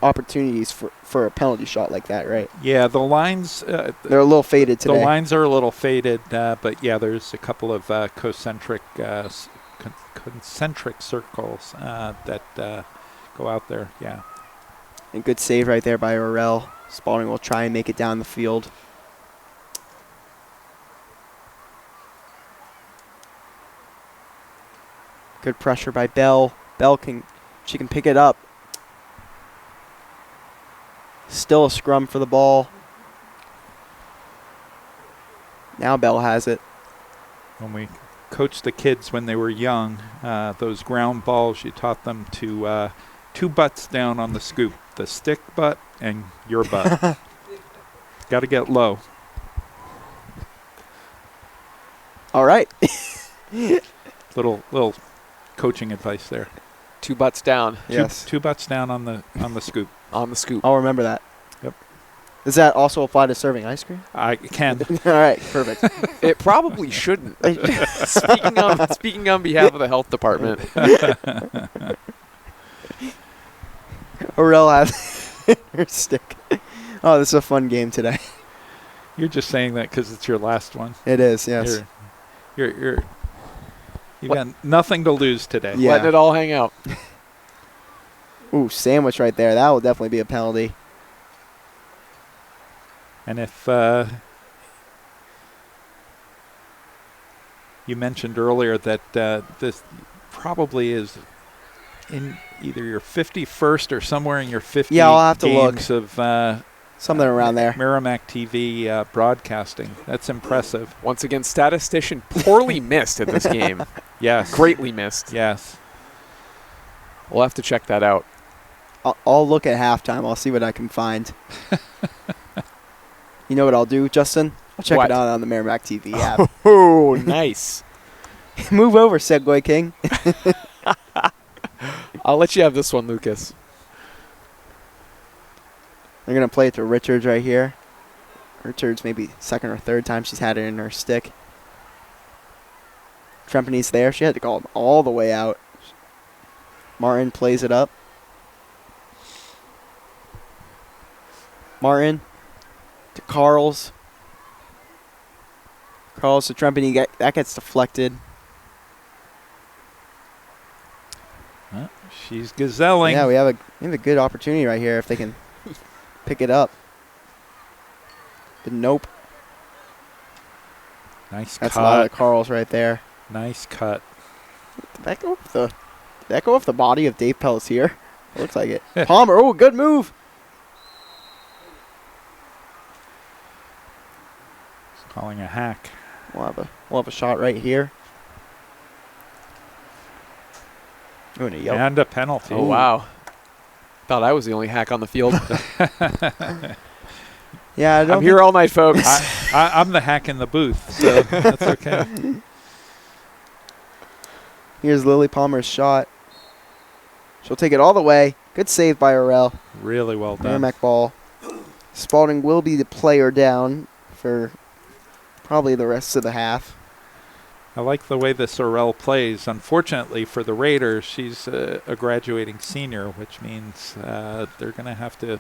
opportunities for a penalty shot like that, right? Yeah, the lines... they're a little faded today. The lines are a little faded, but yeah, there's a couple of concentric circles that go out there, yeah. And good save right there by Orell. Spaulding will try and make it down the field. Good pressure by Bell. She can pick it up. Still a scrum for the ball. Now Bell has it. When we coached the kids when they were young. Those ground balls, you taught them to 2 butts down on the scoop, the stick butt and your butt. Got to get low. All right. Little coaching advice there. 2 butts down. Yes. 2 butts down on the scoop. On the scoop. I'll remember that. Yep. Does that also apply to serving ice cream? I can. All right, perfect. It probably shouldn't. Speaking on behalf of the health department. Aurel has her stick. Oh, this is a fun game today. You're just saying that because it's your last one. It is, yes. You've got nothing to lose today. Yeah. Letting it all hang out. Ooh, sandwich right there. That will definitely be a penalty. And if you mentioned earlier that this probably is in either your 51st or somewhere in your 50 I'll have to games look. of Something around there. Merrimack TV broadcasting. That's impressive. Once again, statistician poorly missed at this game. Yes. Greatly missed. Yes. We'll have to check that out. I'll look at halftime. I'll see what I can find. You know what I'll do, Justin? I'll check What? it out on the Merrimack TV app. Oh, nice. Move over, Segway King. I'll let you have this one, Lucas. They're going to play it to Richards right here. Richards maybe second or third time she's had it in her stick. Trempany's there. She had to call him all the way out. Martin plays it up. Martin to Carls. Carls to Trempany. That gets deflected. She's gazelling. Yeah, we have a good opportunity right here if they can pick it up. But nope. Nice That's a lot cut. of Carls right there. Nice cut. Did that go off the body of Dave Pelletier? It looks like it. Palmer, oh, good move. He's calling a hack. We'll have a shot right here. Ooh, and a yellow. And a penalty. Oh, wow. Thought I was the only hack on the field. Yeah, I don't I'm here all night, folks. I'm the hack in the booth, so that's okay. Here's Lily Palmer's shot. She'll take it all the way. Good save by Aurel. Really well done. Merrimack ball. Spaulding will be the player down for probably the rest of the half. I like the way this Aurel plays. Unfortunately for the Raiders, she's a graduating senior, which means they're going to have to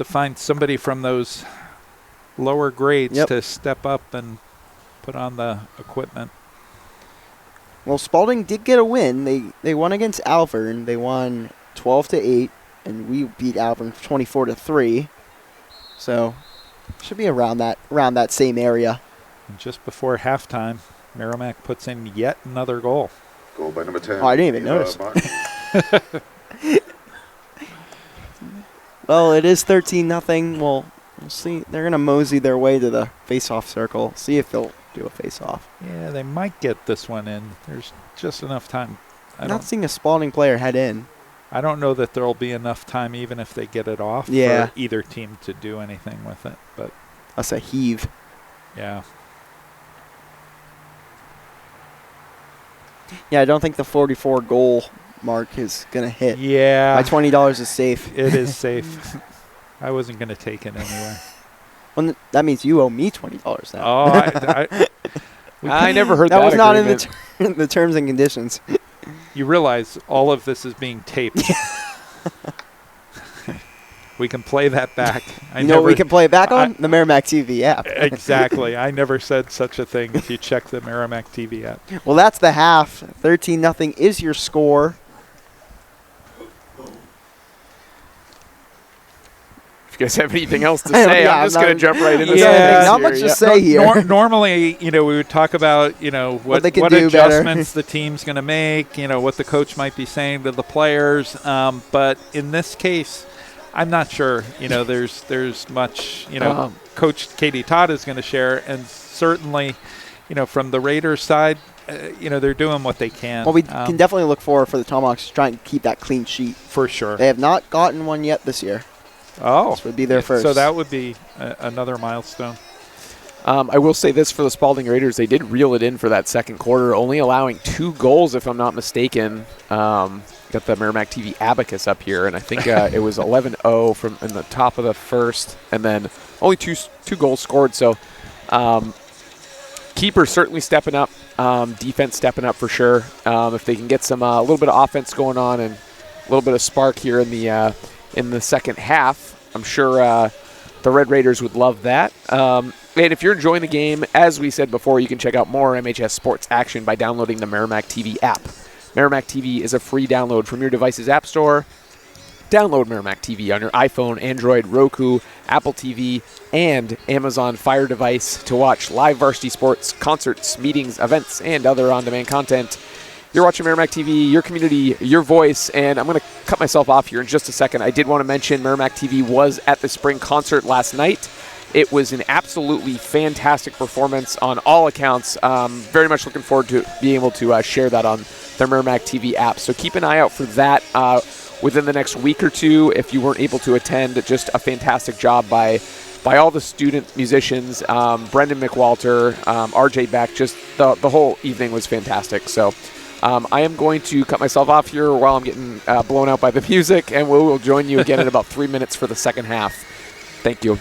find somebody from those lower grades to step up and put on the equipment. Well, Spaulding did get a win. They won against Alvern. They won 12-8, and we beat Alvern 24-3. So should be around that same area. And just before halftime, Merrimack puts in yet another goal. Goal by number 10. Oh, I didn't even notice. Martin. Well, it is 13-0. We'll see. They're going to mosey their way to the face-off circle. See if they'll do a face-off. Yeah, they might get this one in. There's just enough time. I'm not seeing a Spaulding player head in. I don't know that there'll be enough time, even if they get it off, Yeah. for either team to do anything with it. But That's a heave. yeah, Yeah, I don't think the 44 goal mark is going to hit. yeah, My $20 is safe. it is safe. I wasn't going to take it anyway. Well, that means you owe me $20 now. Oh, I never heard that. That was not in agreement. the terms and conditions. you realize all of this is being taped. We can play that back. You know what we can play it back on? The Merrimack TV app. Exactly. I never said such a thing if you check the Merrimack TV app. Well, that's the half. 13-0 is your score. If you guys have anything else to say, Yeah, I'm just going to jump right into Yeah, this. not much to say here. Normally, we would talk about, what they can do better. adjustments the team's going to make, what the coach might be saying to the players. But in this case, I'm not sure, there's much, Coach Katie Todd is going to share. And certainly, from the Raiders side, they're doing what they can. Well, we can definitely look forward for the Tomahawks to try and keep that clean sheet. For sure. They have not gotten one yet this year. Oh. This would be their first. So that would be another milestone. I will say this for the Spaulding Raiders. They did reel it in for that second quarter, only allowing 2 goals, if I'm not mistaken. Got the Merrimack TV abacus up here, and I think it was 11-0 from in the top of the first, and then only two goals scored. So keeper certainly stepping up, defense stepping up for sure. If they can get some a little bit of offense going on and a little bit of spark here in the second half, I'm sure the Red Raiders would love that. And if you're enjoying the game, as we said before, you can check out more MHS sports action by downloading the Merrimack TV app. Merrimack TV is a free download from your device's app store. Download Merrimack TV on your iPhone, Android, Roku, Apple TV, and Amazon Fire device to watch live varsity sports, concerts, meetings, events, and other on-demand content. You're watching Merrimack TV, your community, your voice, and I'm going to cut myself off here in just a second. I did want to mention Merrimack TV was at the spring concert last night. It was an absolutely fantastic performance on all accounts. Very much looking forward to being able to share that on the Merrimack TV app. So keep an eye out for that within the next week or two. If you weren't able to attend, just a fantastic job by all the student musicians, Brendan McWalter, RJ Beck. Just the whole evening was fantastic. So I am going to cut myself off here while I'm getting blown out by the music, and we will join you again in about 3 minutes for the second half. Thank you.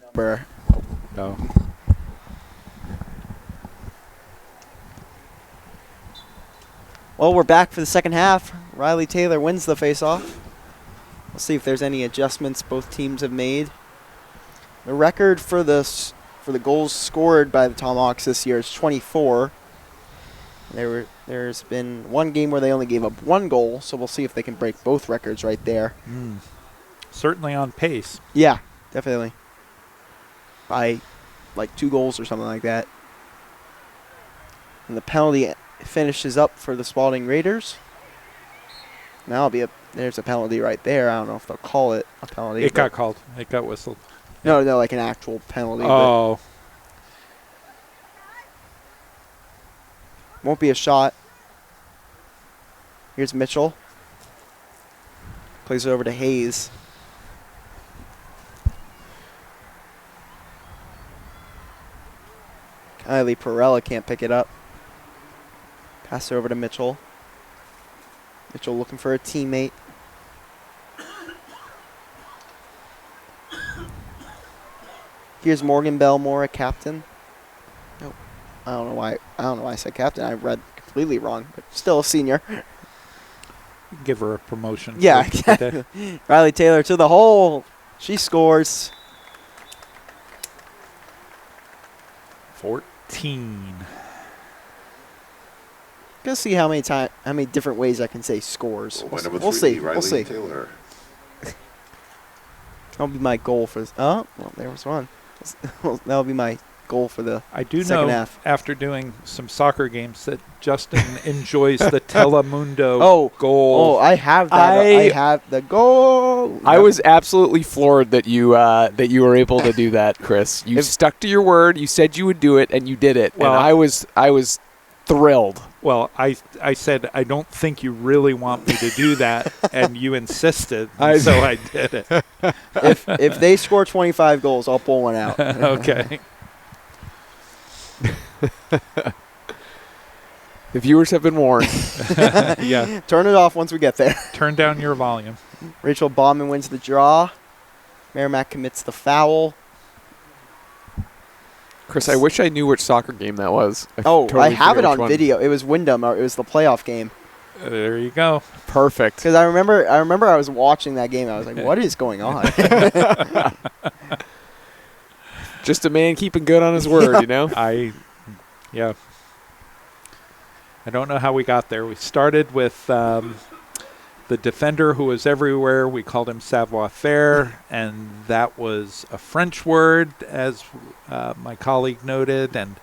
number. No. Well, we're back for the second half. Riley Taylor wins the face-off. We'll see if there's any adjustments both teams have made. The record for the goals scored by the Tomahawks this year is 24. There's been one game where they only gave up 1 goal, so we'll see if they can break both records right there. Certainly on pace. Yeah, definitely. By like 2 goals or something like that. And the penalty finishes up for the Spaulding Raiders. Now there's a penalty right there. I don't know if they'll call it a penalty. It got called. It got whistled. No, like an actual penalty. Oh. Won't be a shot. Here's Mitchell. Plays it over to Hayes. Kylie Perella can't pick it up. Pass it over to Mitchell. Mitchell looking for a teammate. Here's Morgan Belmore, a captain. Nope. I don't know why I said captain. I read completely wrong, but still a senior. Give her a promotion. Yeah, exactly. Riley Taylor to the hole. She scores. 14. Gonna see how many different ways I can say scores. We'll see. We'll see. Taylor. That'll be my goal for this. Oh, well, there was one. That'll be my goal for the I do second know half. After doing some soccer games that Justin enjoys the Telemundo goal. Oh, I have that. I have the goal. I was absolutely floored that you were able to do that, Chris. You stuck to your word. You said you would do it, and you did it. Well, and I was thrilled. Well, I said, I don't think you really want me to do that, and you insisted, so I did it. If they score 25 goals, I'll pull one out. Okay. The viewers have been warned. Yeah. Turn it off once we get there. Turn down your volume. Rachel Bauman wins the draw. Merrimack commits the foul. Chris, I wish I knew which soccer game that was. I have it on video. It was Wyndham. It was the playoff game. There you go. Perfect. Because I remember I was watching that game. I was like, what is going on? Just a man keeping good on his word, you know? Yeah. I don't know how we got there. We started with the defender who was everywhere. We called him savoir-faire, and that was a French word, as my colleague noted. And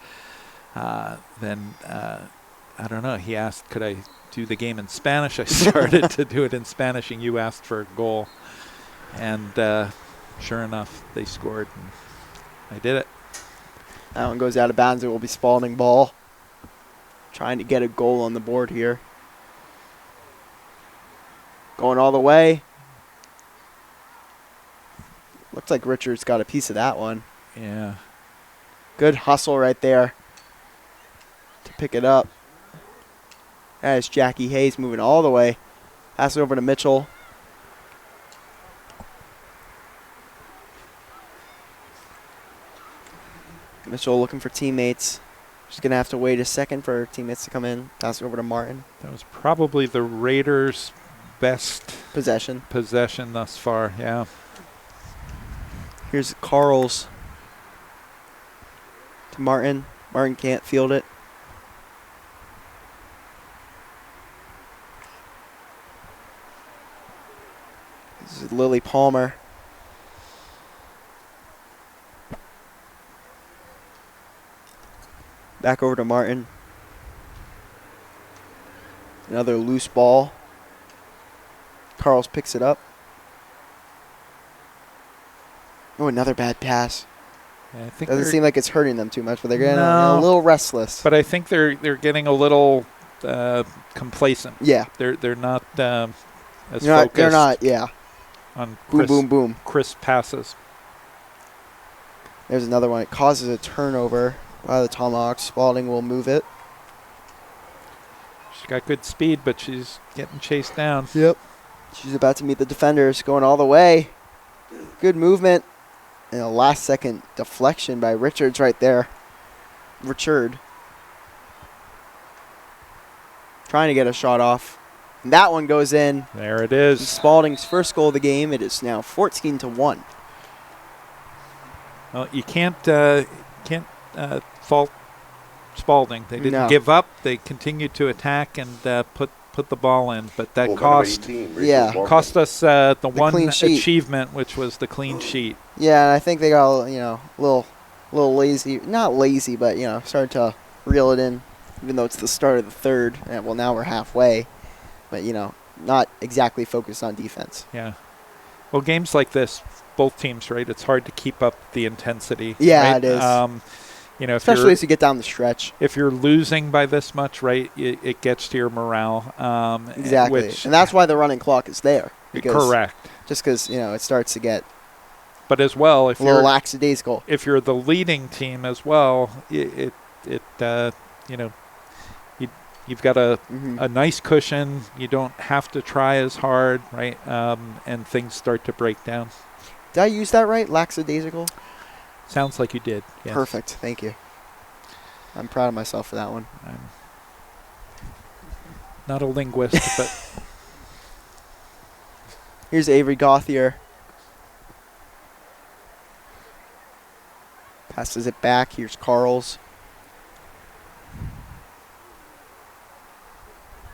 then, I don't know, he asked, could I do the game in Spanish? I started to do it in Spanish, and you asked for a goal. And sure enough, they scored, and I did it. That one goes out of bounds. It will be Spaulding ball. Trying to get a goal on the board here. Going all the way. Looks like Richards got a piece of that one. Yeah. Good hustle right there to pick it up. That is Jackie Hayes moving all the way. Pass it over to Mitchell. Mitchell looking for teammates. She's going to have to wait a second for her teammates to come in. Pass it over to Martin. That was probably the Raiders' best Possession thus far, yeah. Here's Carl's to Martin. Martin can't field it. This is Lily Palmer. Back over to Martin. Another loose ball. Carls picks it up. Oh, another bad pass. Yeah, I think Doesn't seem like it's hurting them too much, but they're getting No. a little restless. But I think they're getting a little complacent. Yeah. They're not as They're focused not, yeah. on Boom, boom, boom. crisp passes. There's another one. It causes a turnover by the Tomahawks. Spaulding will move it. She's got good speed, but she's getting chased down. Yep. She's about to meet the defenders, going all the way. Good movement. And a last-second deflection by Richards right there. Richard. Trying to get a shot off. And that one goes in. There it is. Spaulding's first goal of the game. It is now 14-1. Well, you can't fault Spaulding. They didn't No. give up. They continued to attack and put the ball in. But that Well, cost 18, Yeah. Rachel cost us the one clean sheet. achievement, which was the clean sheet. Yeah, and I think they got, a little lazy. Not lazy, but, started to reel it in, even though it's the start of the third. And, well, now we're halfway. But, not exactly focused on defense. Yeah. Well, games like this, both teams, right? It's hard to keep up the intensity. Yeah, right? it is. If Especially as you get down the stretch. you're losing by this much, right, it gets to your morale. Exactly. Which, And that's why the running clock is there. correct. Just because, it starts to get But as well, if a little you're lackadaisical. if you're the leading team as well, you've got a nice cushion. You don't have to try as hard, right? And things start to break down. Did I use that right? Lackadaisical? Sounds like you did. Yes. Perfect. Thank you. I'm proud of myself for that one. I'm not a linguist, but Here's Avery Gauthier. Passes it back. Here's Carls.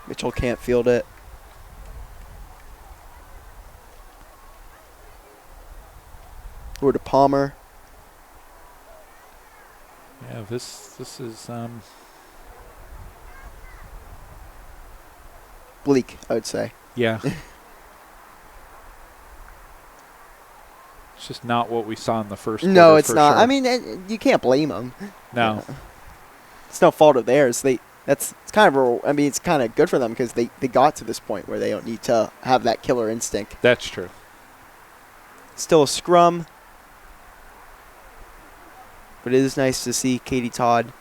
Mitchell can't field it. Over to Palmer. yeah, this is Bleak, I would say. yeah. It's just not what we saw in the first quarter. No, it's for not. sure. I mean, you can't blame them. No. It's no fault of theirs. It's kind of good for them because they got to this point where they don't need to have that killer instinct. That's true. Still a scrum. But it is nice to see Katie Todd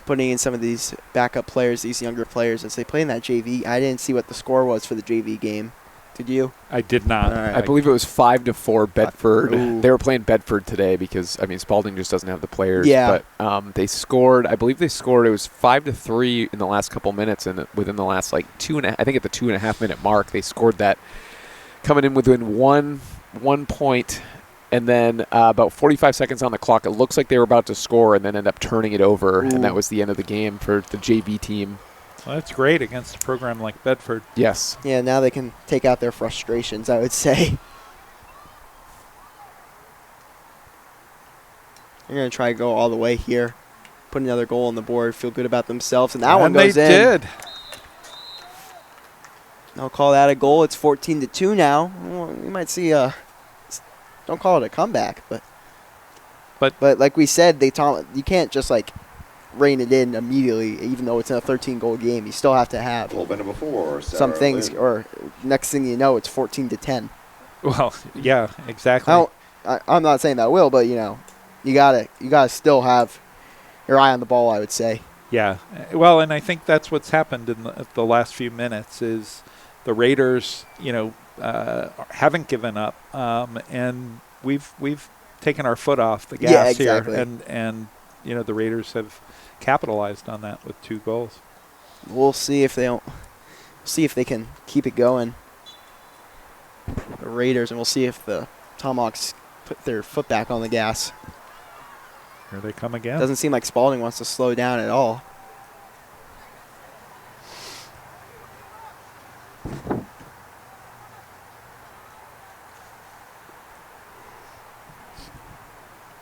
putting in some of these backup players, these younger players, as they play in that JV. I didn't see what the score was for the JV game. Did you? I did not. All right. I believe it was 5-4 Bedford. Ooh. They were playing Bedford today because Spaulding just doesn't have the players. Yeah. But they scored. I believe they scored. It was 5-3 in the last couple minutes, and within the last like 2.5. I think at the 2.5 minute mark, they scored that, coming in within one point. And then about 45 seconds on the clock, it looks like they were about to score and then end up turning it over. Ooh. And that was the end of the game for the JV team. Well, that's great against a program like Bedford. Yes. Yeah, now they can take out their frustrations, I would say. They're going to try to go all the way here. Put another goal on the board, feel good about themselves, and that one goes in. They did. I'll call that a goal. It's 14-2 now. Well, you might see don't call it a comeback, but like we said, you can't just rein it in immediately, even though it's in a 13-goal game. You still have to have A little bit before. some Sarah things, Lynn. or next thing you know, it's 14-10. Well, yeah, exactly. I'm not saying that will, but you gotta still have your eye on the ball, I would say. Yeah. Well, and I think that's what's happened in the last few minutes is the Raiders, haven't given up, and we've taken our foot off the gas Yeah, exactly. here, and the Raiders have capitalized on that with 2 goals. We'll see if they can keep it going, the Raiders, and we'll see if the Tomahawks put their foot back on the gas. Here they come again. Doesn't seem like Spaulding wants to slow down at all.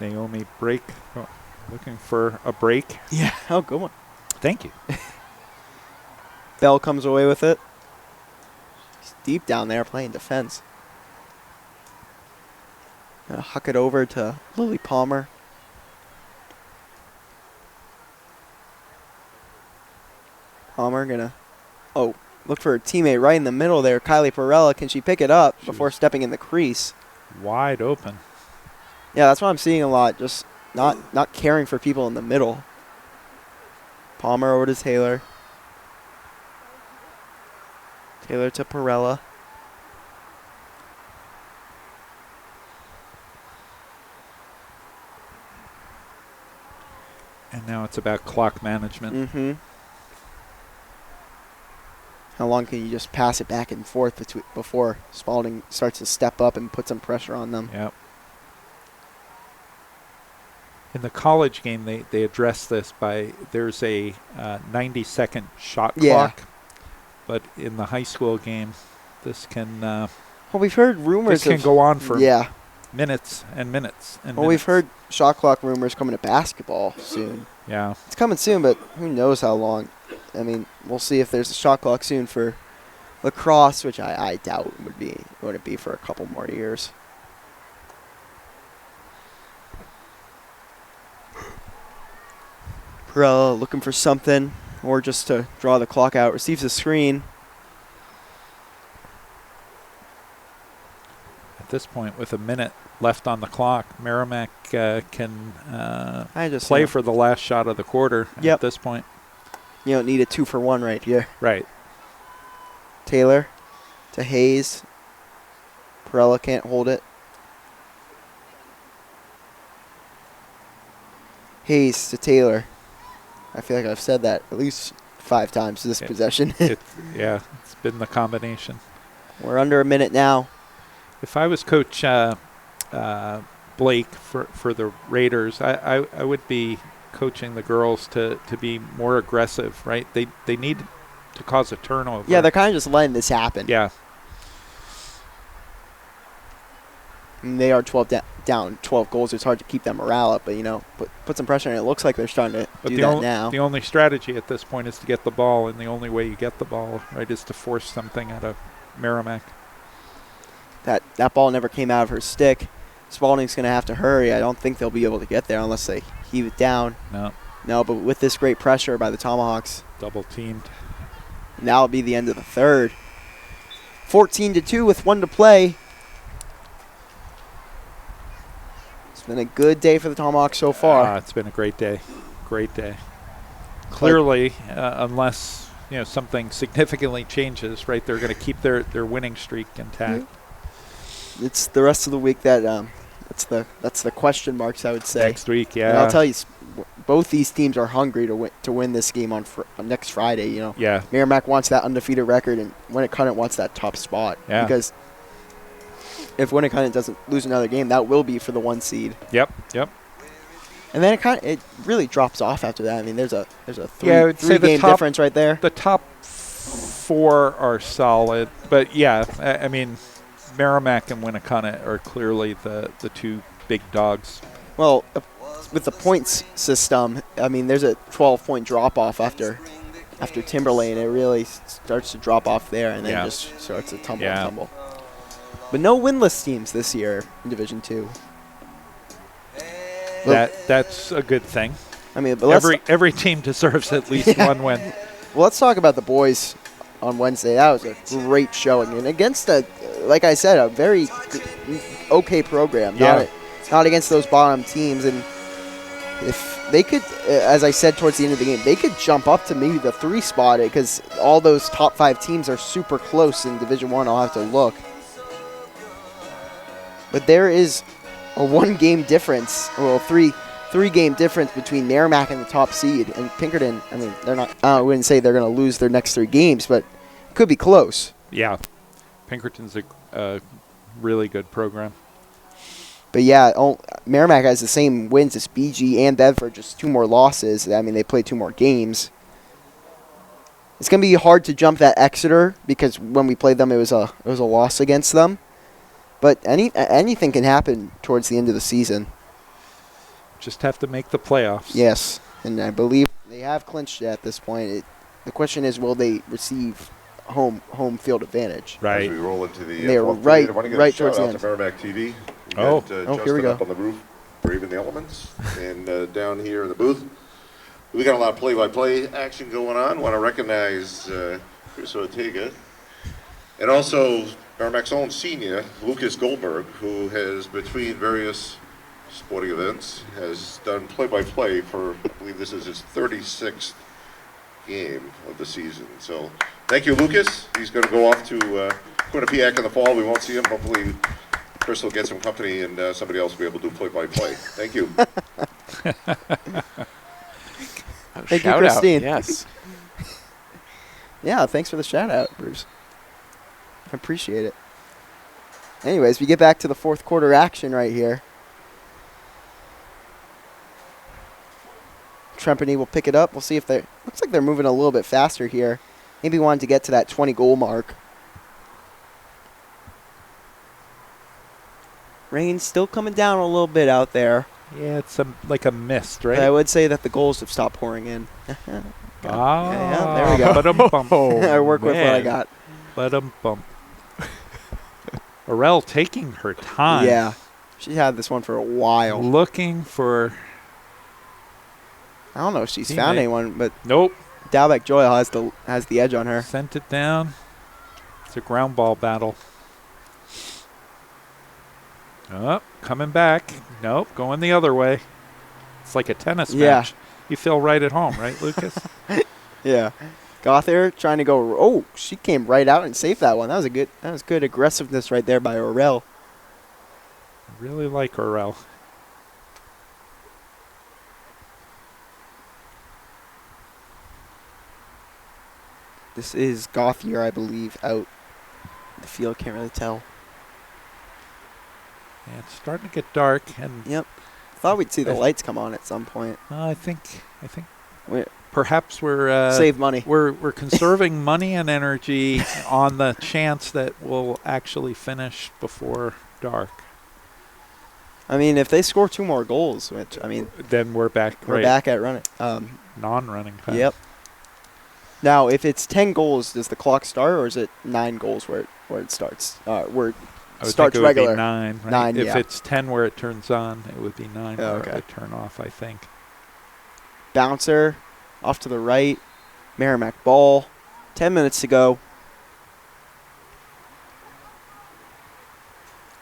Naomi break. Oh, looking for a break. Yeah. Oh, good one. Thank you. Bell comes away with it. He's deep down there playing defense. Gonna huck it over to Lily Palmer. Palmer gonna look for her teammate right in the middle there. Kylie Perella, can she pick it up before stepping in the crease? Wide open. Yeah, that's what I'm seeing a lot. Just not caring for people in the middle. Palmer over to Taylor. Taylor to Perella. And now it's about clock management. Mm-hmm. How long can you just pass it back and forth before Spaulding starts to step up and put some pressure on them? Yep. In the college game, they address this by there's a 90-second shot clock. But in the high school game, this can well, we've heard rumors this can go on for minutes and minutes and well, we've heard shot clock rumors coming to basketball soon. Yeah. It's coming soon, but who knows how long. I mean, we'll see if there's a shot clock soon for lacrosse, which I doubt wouldn't be for a couple more years. Perella looking for something, or just to draw the clock out. Receives a screen. At this point, with a minute left on the clock, Merrimack can play for the last shot of the quarter at this point. You don't need a 2-for-1 right here. Right. Taylor to Hayes. Perella can't hold it. Hayes to Taylor. I feel like I've said that at least 5 times this possession. It's been the combination. We're under a minute now. If I was Coach Blake for the Raiders, I would be coaching the girls to be more aggressive, right? They need to cause a turnover. Yeah, they're kind of just letting this happen. Yeah. And they are 12 down 12 goals. It's hard to keep that morale up, but, put some pressure on it. It looks like they're starting to do that now. The only strategy at this point is to get the ball, and the only way you get the ball, right, is to force something out of Merrimack. That ball never came out of her stick. Spaulding's going to have to hurry. I don't think they'll be able to get there unless they heave it down. No, but with this great pressure by the Tomahawks. Double teamed. And that'll be the end of the third. 14-2 with 1 to play. It's been a good day for the Tomahawks so far. It's been a great day. Great day. Clearly, unless something significantly changes, right, they're going to keep their winning streak intact. It's the rest of the week that that's the question marks, I would say. Next week, yeah. And I'll tell you, both these teams are hungry to win this game on next Friday. Yeah. Merrimack wants that undefeated record, and Winnacunnet wants that top spot. Yeah. Because if Winnacunnet doesn't lose another game, that will be for the 1 seed. Yep. And then it really drops off after that. I mean, there's a three game difference right there. The top 4 are solid, but I mean, Merrimack and Winnacunnet are clearly the 2 big dogs. Well, with the points system, I mean, there's a 12-point drop-off after Timberlane. It really starts to drop off there and then just starts to tumble. But no winless teams this year in Division II. That's a good thing. I mean, but every team deserves at least one win. Well, let's talk about the boys on Wednesday. That was a great showing, and against like I said, a very okay program. Not against those bottom teams. And if they could, as I said towards the end of the game, they could jump up to maybe the 3 spot, because all those top 5 teams are super close in Division I. I'll have to look. But there is a 1-game difference, well, 3-game difference between Merrimack and the top seed. And Pinkerton, I mean, they're not, I wouldn't say they're going to lose their next 3 games, but it could be close. Yeah. Pinkerton's a really good program. But Merrimack has the same wins as BG and Bedford, just 2 more losses. I mean, they played 2 more games. It's going to be hard to jump that Exeter, because when we played them, it was a loss against them. But anything can happen towards the end of the season. Just have to make the playoffs. Yes, and I believe they have clinched it at this point. The question is, will they receive home field advantage? Right. As we roll into the they're right towards the end. To Merrimack TV. Here we go. Up on the roof, braving the elements, and down here in the booth, we got a lot of play-by-play action going on. Want to recognize Chris Ortega, and also Merrimack's own senior, Lucas Goldberg, who has, between various sporting events, has done play-by-play for, I believe this is his 36th game of the season. So thank you, Lucas. He's going to go off to Quinnipiac in the fall. We won't see him. Hopefully Chris will get some company and somebody else will be able to do play-by-play. Thank you. Thank you, Shout Christine. out. Yes. Yeah, thanks for the shout out, Bruce. I appreciate it. Anyways, we get back to the fourth quarter action right here. Trempany will pick it up. We'll see if they're... Looks like they're moving a little bit faster here. Maybe wanted to get to that 20-goal mark. Rain's still coming down a little bit out there. Yeah, it's like a mist, right? But I would say that the goals have stopped pouring in. Ah, there we go. Ba-dum-bum. I work with what I man. got. Ba-dum-bum. Arel taking her time. Yeah. She had this one for a while. Looking for... I don't know if she's Teammate. found anyone, but Nope. Dalbeck Joyle has the edge on her. Sent it down. It's a ground ball battle. Oh, coming back. Nope, going the other way. It's like a tennis match. You feel right at home, right, Lucas? Yeah. Gothier trying to go. Oh, she came right out and saved that one. That was good aggressiveness right there by Orel. Really like Arel. This is Gothier, I believe, out. The field can't really tell. Yeah, it's starting to get dark, and Yep. Thought we'd see the lights come on at some point. I think Wait, perhaps we're save money. We're conserving money and energy on the chance that we'll actually finish before dark. I mean, if they score 2 more goals, which I mean, Then we're back. we're back at running. Non-running time. Yep. Now, if it's 10 goals, does the clock start, or is it 9 goals where it starts? Where it I would starts think it would regular. be 9. Right? 9, if yeah. it's 10 where it turns on, it would be 9 Oh, where okay. it would turn off, I think. Bouncer off to the right. Merrimack ball. 10 minutes to go.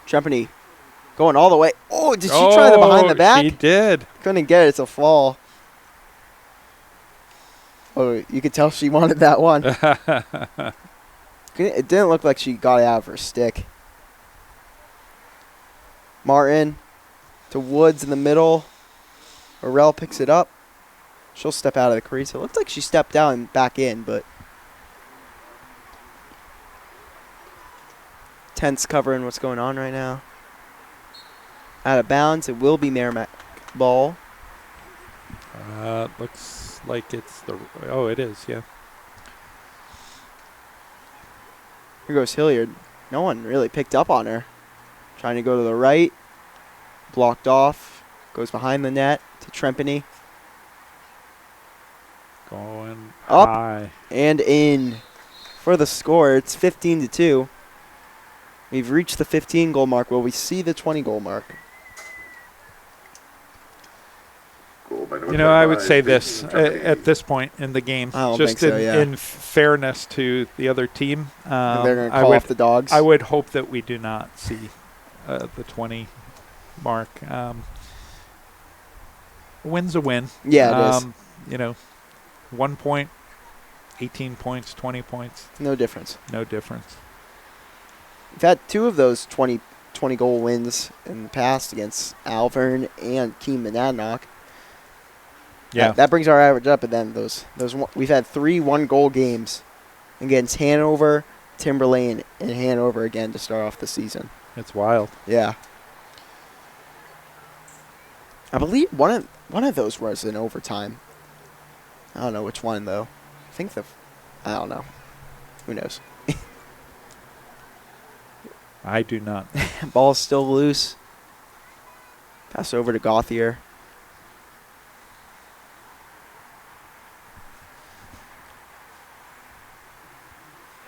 Trempany going all the way. Oh, did she try the behind the back? She did. Couldn't get it. It's a fall. Oh, you could tell she wanted that one. It didn't look like she got it out of her stick. Martin to Woods in the middle. Orel picks it up. She'll step out of the crease. It looked like she stepped out and back in, but tense covering what's going on right now. Out of bounds. It will be Merrimack ball. Looks like it's the... Oh, it is, yeah. Here goes Hilliard. No one really picked up on her. Trying to go to the right. Blocked off. Goes behind the net to Trempany. Going Up. high. And in for the score. It's 15-2. We've reached the 15-goal mark. Will we see the 20-goal mark? Goal by number You know, I would 25, say this Trempany. at this point in the game, I don't just think so, yeah. in fairness to the other team, And they're going to I call would off the dogs. I would hope that we do not see the 20 mark. A win's a win. Yeah, it is. You know, 1 point, 18 points, 20 points, No difference. no difference. We've had 2 of those 20-goal wins in the past against Alvern and Keene Monadnock. Yeah. That brings our average up, and then we've had 3 1-goal games against Hanover, Timberlane, and Hanover again to start off the season. It's wild. Yeah. I believe one of those was in overtime. I don't know which one though. I don't know. Who knows? I do not. Ball's still loose. Pass over to Gothier.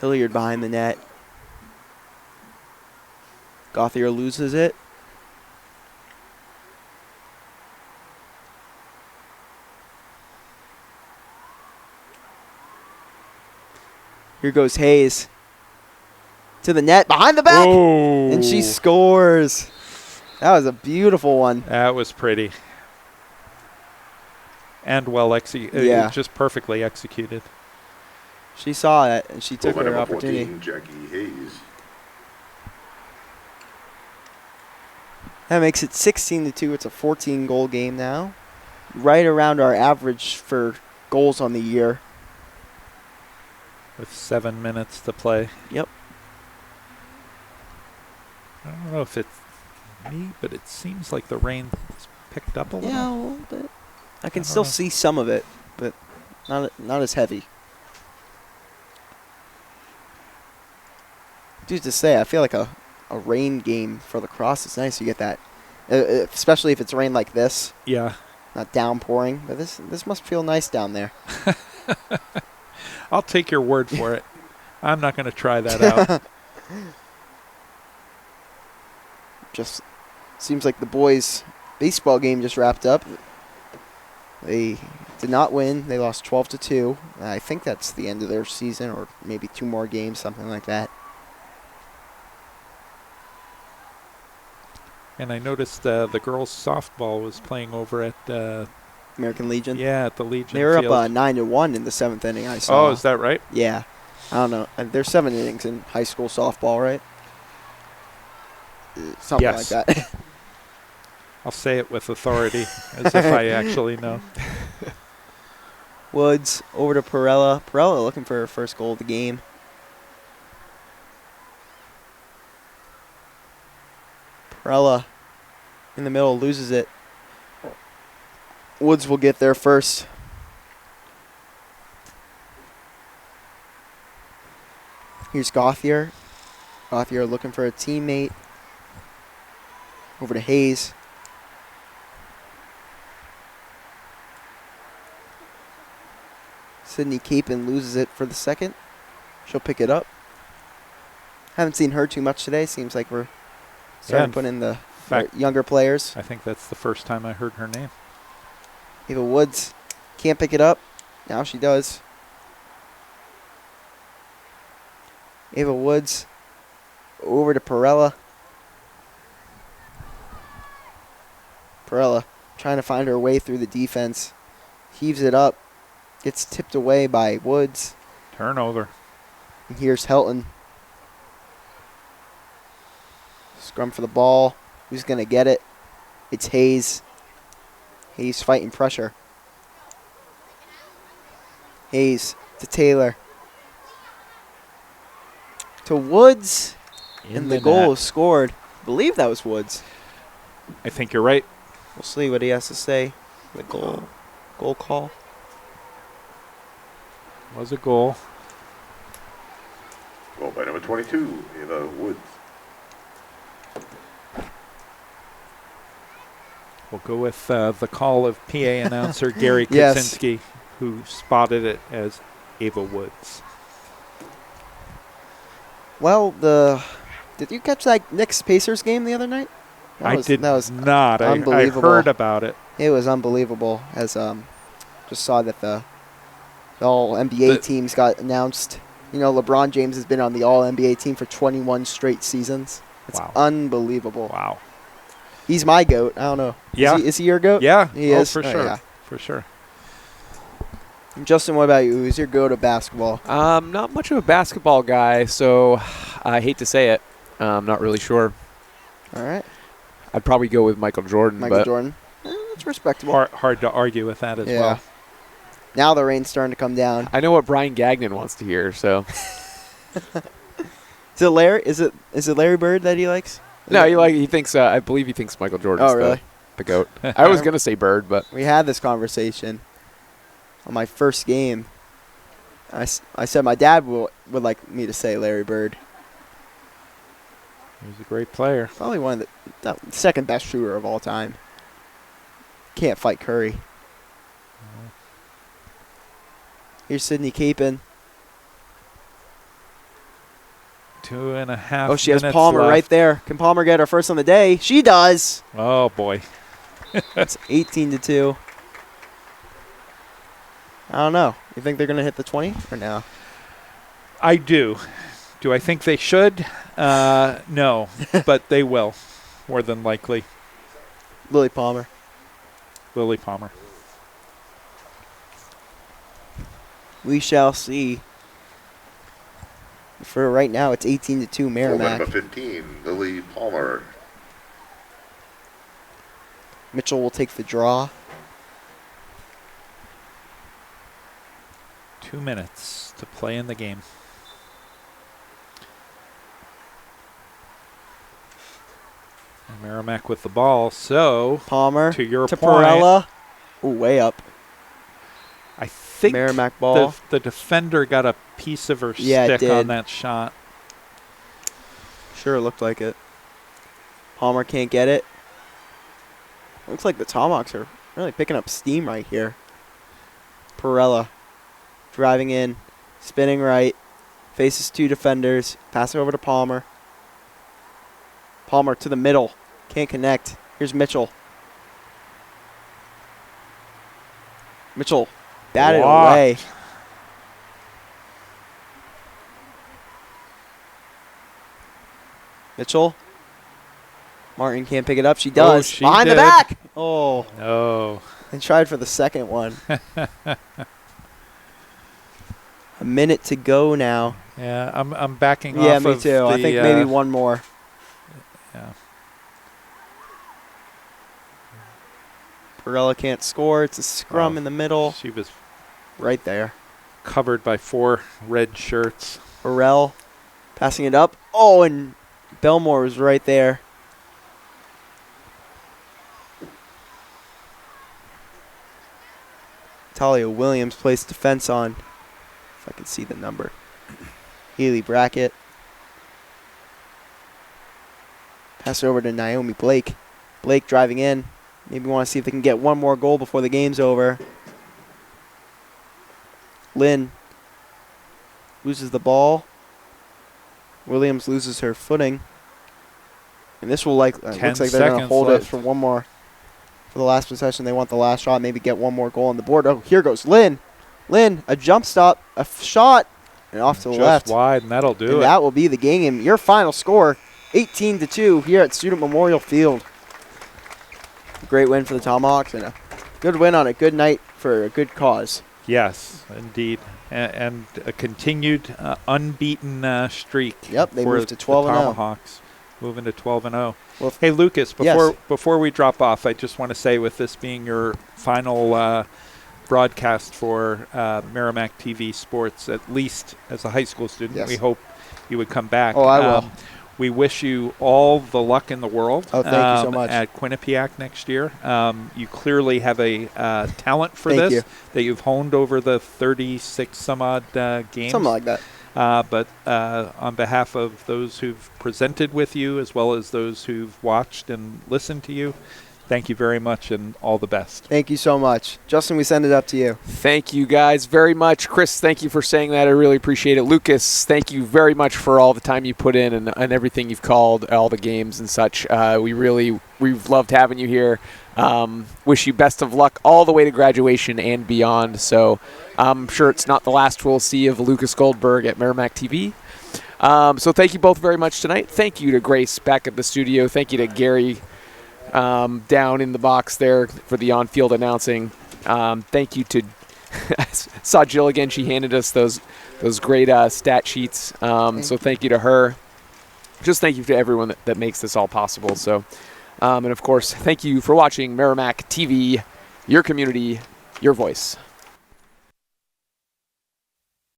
Hilliard behind the net. Gothier loses it. Here goes Hayes. To the net, behind the back. Oh, And she scores. That was a beautiful one. that was pretty. And well executed. Yeah. Just perfectly executed. She saw it, and she Goal took by her number opportunity. 14, Jackie Hayes. That makes it 16-2. It's a 14-goal game now. Right around our average for goals on the year. With 7 minutes to play. Yep. I don't know if it's me, but it seems like the rain has picked up a little. Yeah, a little bit. I can still see some of it, but not as heavy. Dude, to say, I feel like a rain game for lacrosse is nice. You get that, especially if it's rain like this. Yeah. Not downpouring, but this must feel nice down there. I'll take your word for it. I'm not going to try that out. Just seems like the boys' baseball game just wrapped up. They did not win. They lost 12-2. I think that's the end of their season, or maybe 2 more games, something like that. And I noticed the girls' softball was playing over at American Legion. Yeah, at the Legion. They were field. up 9-1 in the 7th inning. I saw. Oh, is that right? Yeah. I don't know. There's 7 innings in high school softball, right? Something Yes. like that. I'll say it with authority, as if I actually know. Woods over to Perella. Perella looking for her first goal of the game. Perella in the middle loses it. Woods will get there first. Here's Gauthier. Gauthier looking for a teammate. Over to Hayes. Sydney Capon loses it for the second. She'll pick it up. Haven't seen her too much today. Seems like we're starting to put in the younger players. I think that's the first time I heard her name. Ava Woods can't pick it up. Now she does. Ava Woods over to Perella. Perella trying to find her way through the defense. Heaves it up. Gets tipped away by Woods. Turnover. And here's Helton. Scrum for the ball. Who's going to get it? It's Hayes. Hayes fighting pressure. Hayes to Taylor. To Woods. And the goal is scored. I believe that was Woods. I think you're right. We'll see what he has to say. The goal call. Was a goal. Goal by number 22, Ava Woods. We'll go with the call of PA announcer Gary Yes. Kaczynski, who spotted it as Ava Woods. Well, did you catch that Knicks Pacers game the other night? I did not. I unbelievable. heard about it. It was unbelievable. As just saw that the all NBA teams got announced. You know, LeBron James has been on the all NBA team for 21 straight seasons. It's unbelievable. Wow. He's my GOAT. I don't know. Yeah. Is he your GOAT? Yeah. He is? For sure. Yeah. For sure. Justin, what about you? Who's your GOAT of basketball? Not much of a basketball guy, so I hate to say it. I'm not really sure. All right. I'd probably go with Michael Jordan. Michael Jordan. That's respectable. Hard to argue with that as well. Now the rain's starting to come down. I know what Brian Gagnon wants to hear, so. Is it Larry? Is it Larry Bird that he likes? No, he thinks. I believe he thinks Michael Jordan's the GOAT. I was gonna say Bird, but we had this conversation on my first game. I said my dad would like me to say Larry Bird. He was a great player. Probably one of the second best shooter of all time. Can't fight Curry. Here's Sydney Capon. 2.5 Oh, she has minutes Palmer left. right there. Can Palmer get her first on the day? She does. Oh, boy. It's 18-2. I don't know. You think they're going to hit the 20 or no? I do. Do I think they should? No, but they will, more than likely. Lily Palmer. Lily Palmer. We shall see. For right now, it's 18-2 Goal by Merrimack. number 15, Lily Palmer. Mitchell will take the draw. 2 minutes to play in the game. And Merrimack with the ball. So Palmer to your to point, Perella. Ooh, way up. I think Merrimack ball. the defender got a piece of her Yeah, it stick on did. that shot. Sure looked like it. Palmer can't get it. Looks like the Tomahawks are really picking up steam right here. Perella driving in, spinning right, faces 2 defenders, pass it over to Palmer. Palmer to the middle, can't connect. Here's Mitchell. Mitchell batted Blocked. away. Mitchell. Martin can't pick it up. She does. she Behind the did. back. Oh. No. And tried for the second one. A minute to go now. Yeah, I'm backing Yeah, off me of too. I the, think maybe one more. Yeah. Perella can't score. It's a scrum in the middle. She was Right there. covered by 4 red shirts. Burrell passing it up. Oh, and Belmore was right there. Talia Williams placed defense on. If I can see the number. Haley Brackett. Pass it over to Naomi Blake. Blake driving in. Maybe want to see if they can get one more goal before the game's over. Lynn loses the ball. Williams loses her footing. And this will looks like 10 they're going to seconds hold left. it for one more. For the last possession, they want the last shot, maybe get one more goal on the board. Oh, here goes Lynn. Lynn, a jump stop, a shot, and off to the left. Just wide, and that'll do And it. that will be the game. Your final score, 18-2 here at Student Memorial Field. Great win for the Tomahawks and a good win on a good night for a good cause. Yes, indeed. And a continued unbeaten streak. Yep, they for moved to the 12-0. Tomahawks, moving to 12-0. Well, Hey, Lucas, yes. before we drop off, I just want to say, with this being your final broadcast for Merrimack TV Sports, at least as a high school student, Yes. we hope you would come back. Oh, I will. We wish you all the luck in the world. Oh, thank you so much. At Quinnipiac next year. You clearly have a talent for Thank this you. that you've honed over the 36 some odd games. Something like that. But on behalf of those who've presented with you, as well as those who've watched and listened to you, thank you very much and all the best. Thank you so much. Justin, we send it up to you. Thank you guys very much. Chris, thank you for saying that. I really appreciate it. Lucas, thank you very much for all the time you put in and everything you've called, all the games and such. We've loved having you here. Wish you best of luck all the way to graduation and beyond. So I'm sure it's not the last we'll see of Lucas Goldberg at Merrimack TV. So thank you both very much tonight. Thank you to Grace back at the studio. Thank you to Gary down in the box there for the on-field announcing. Thank you to saw Jill again. She handed us those great stat sheets. So thank you to her. Just thank you to everyone that makes this all possible. So, and of course, thank you for watching Merrimack TV, your community, your voice.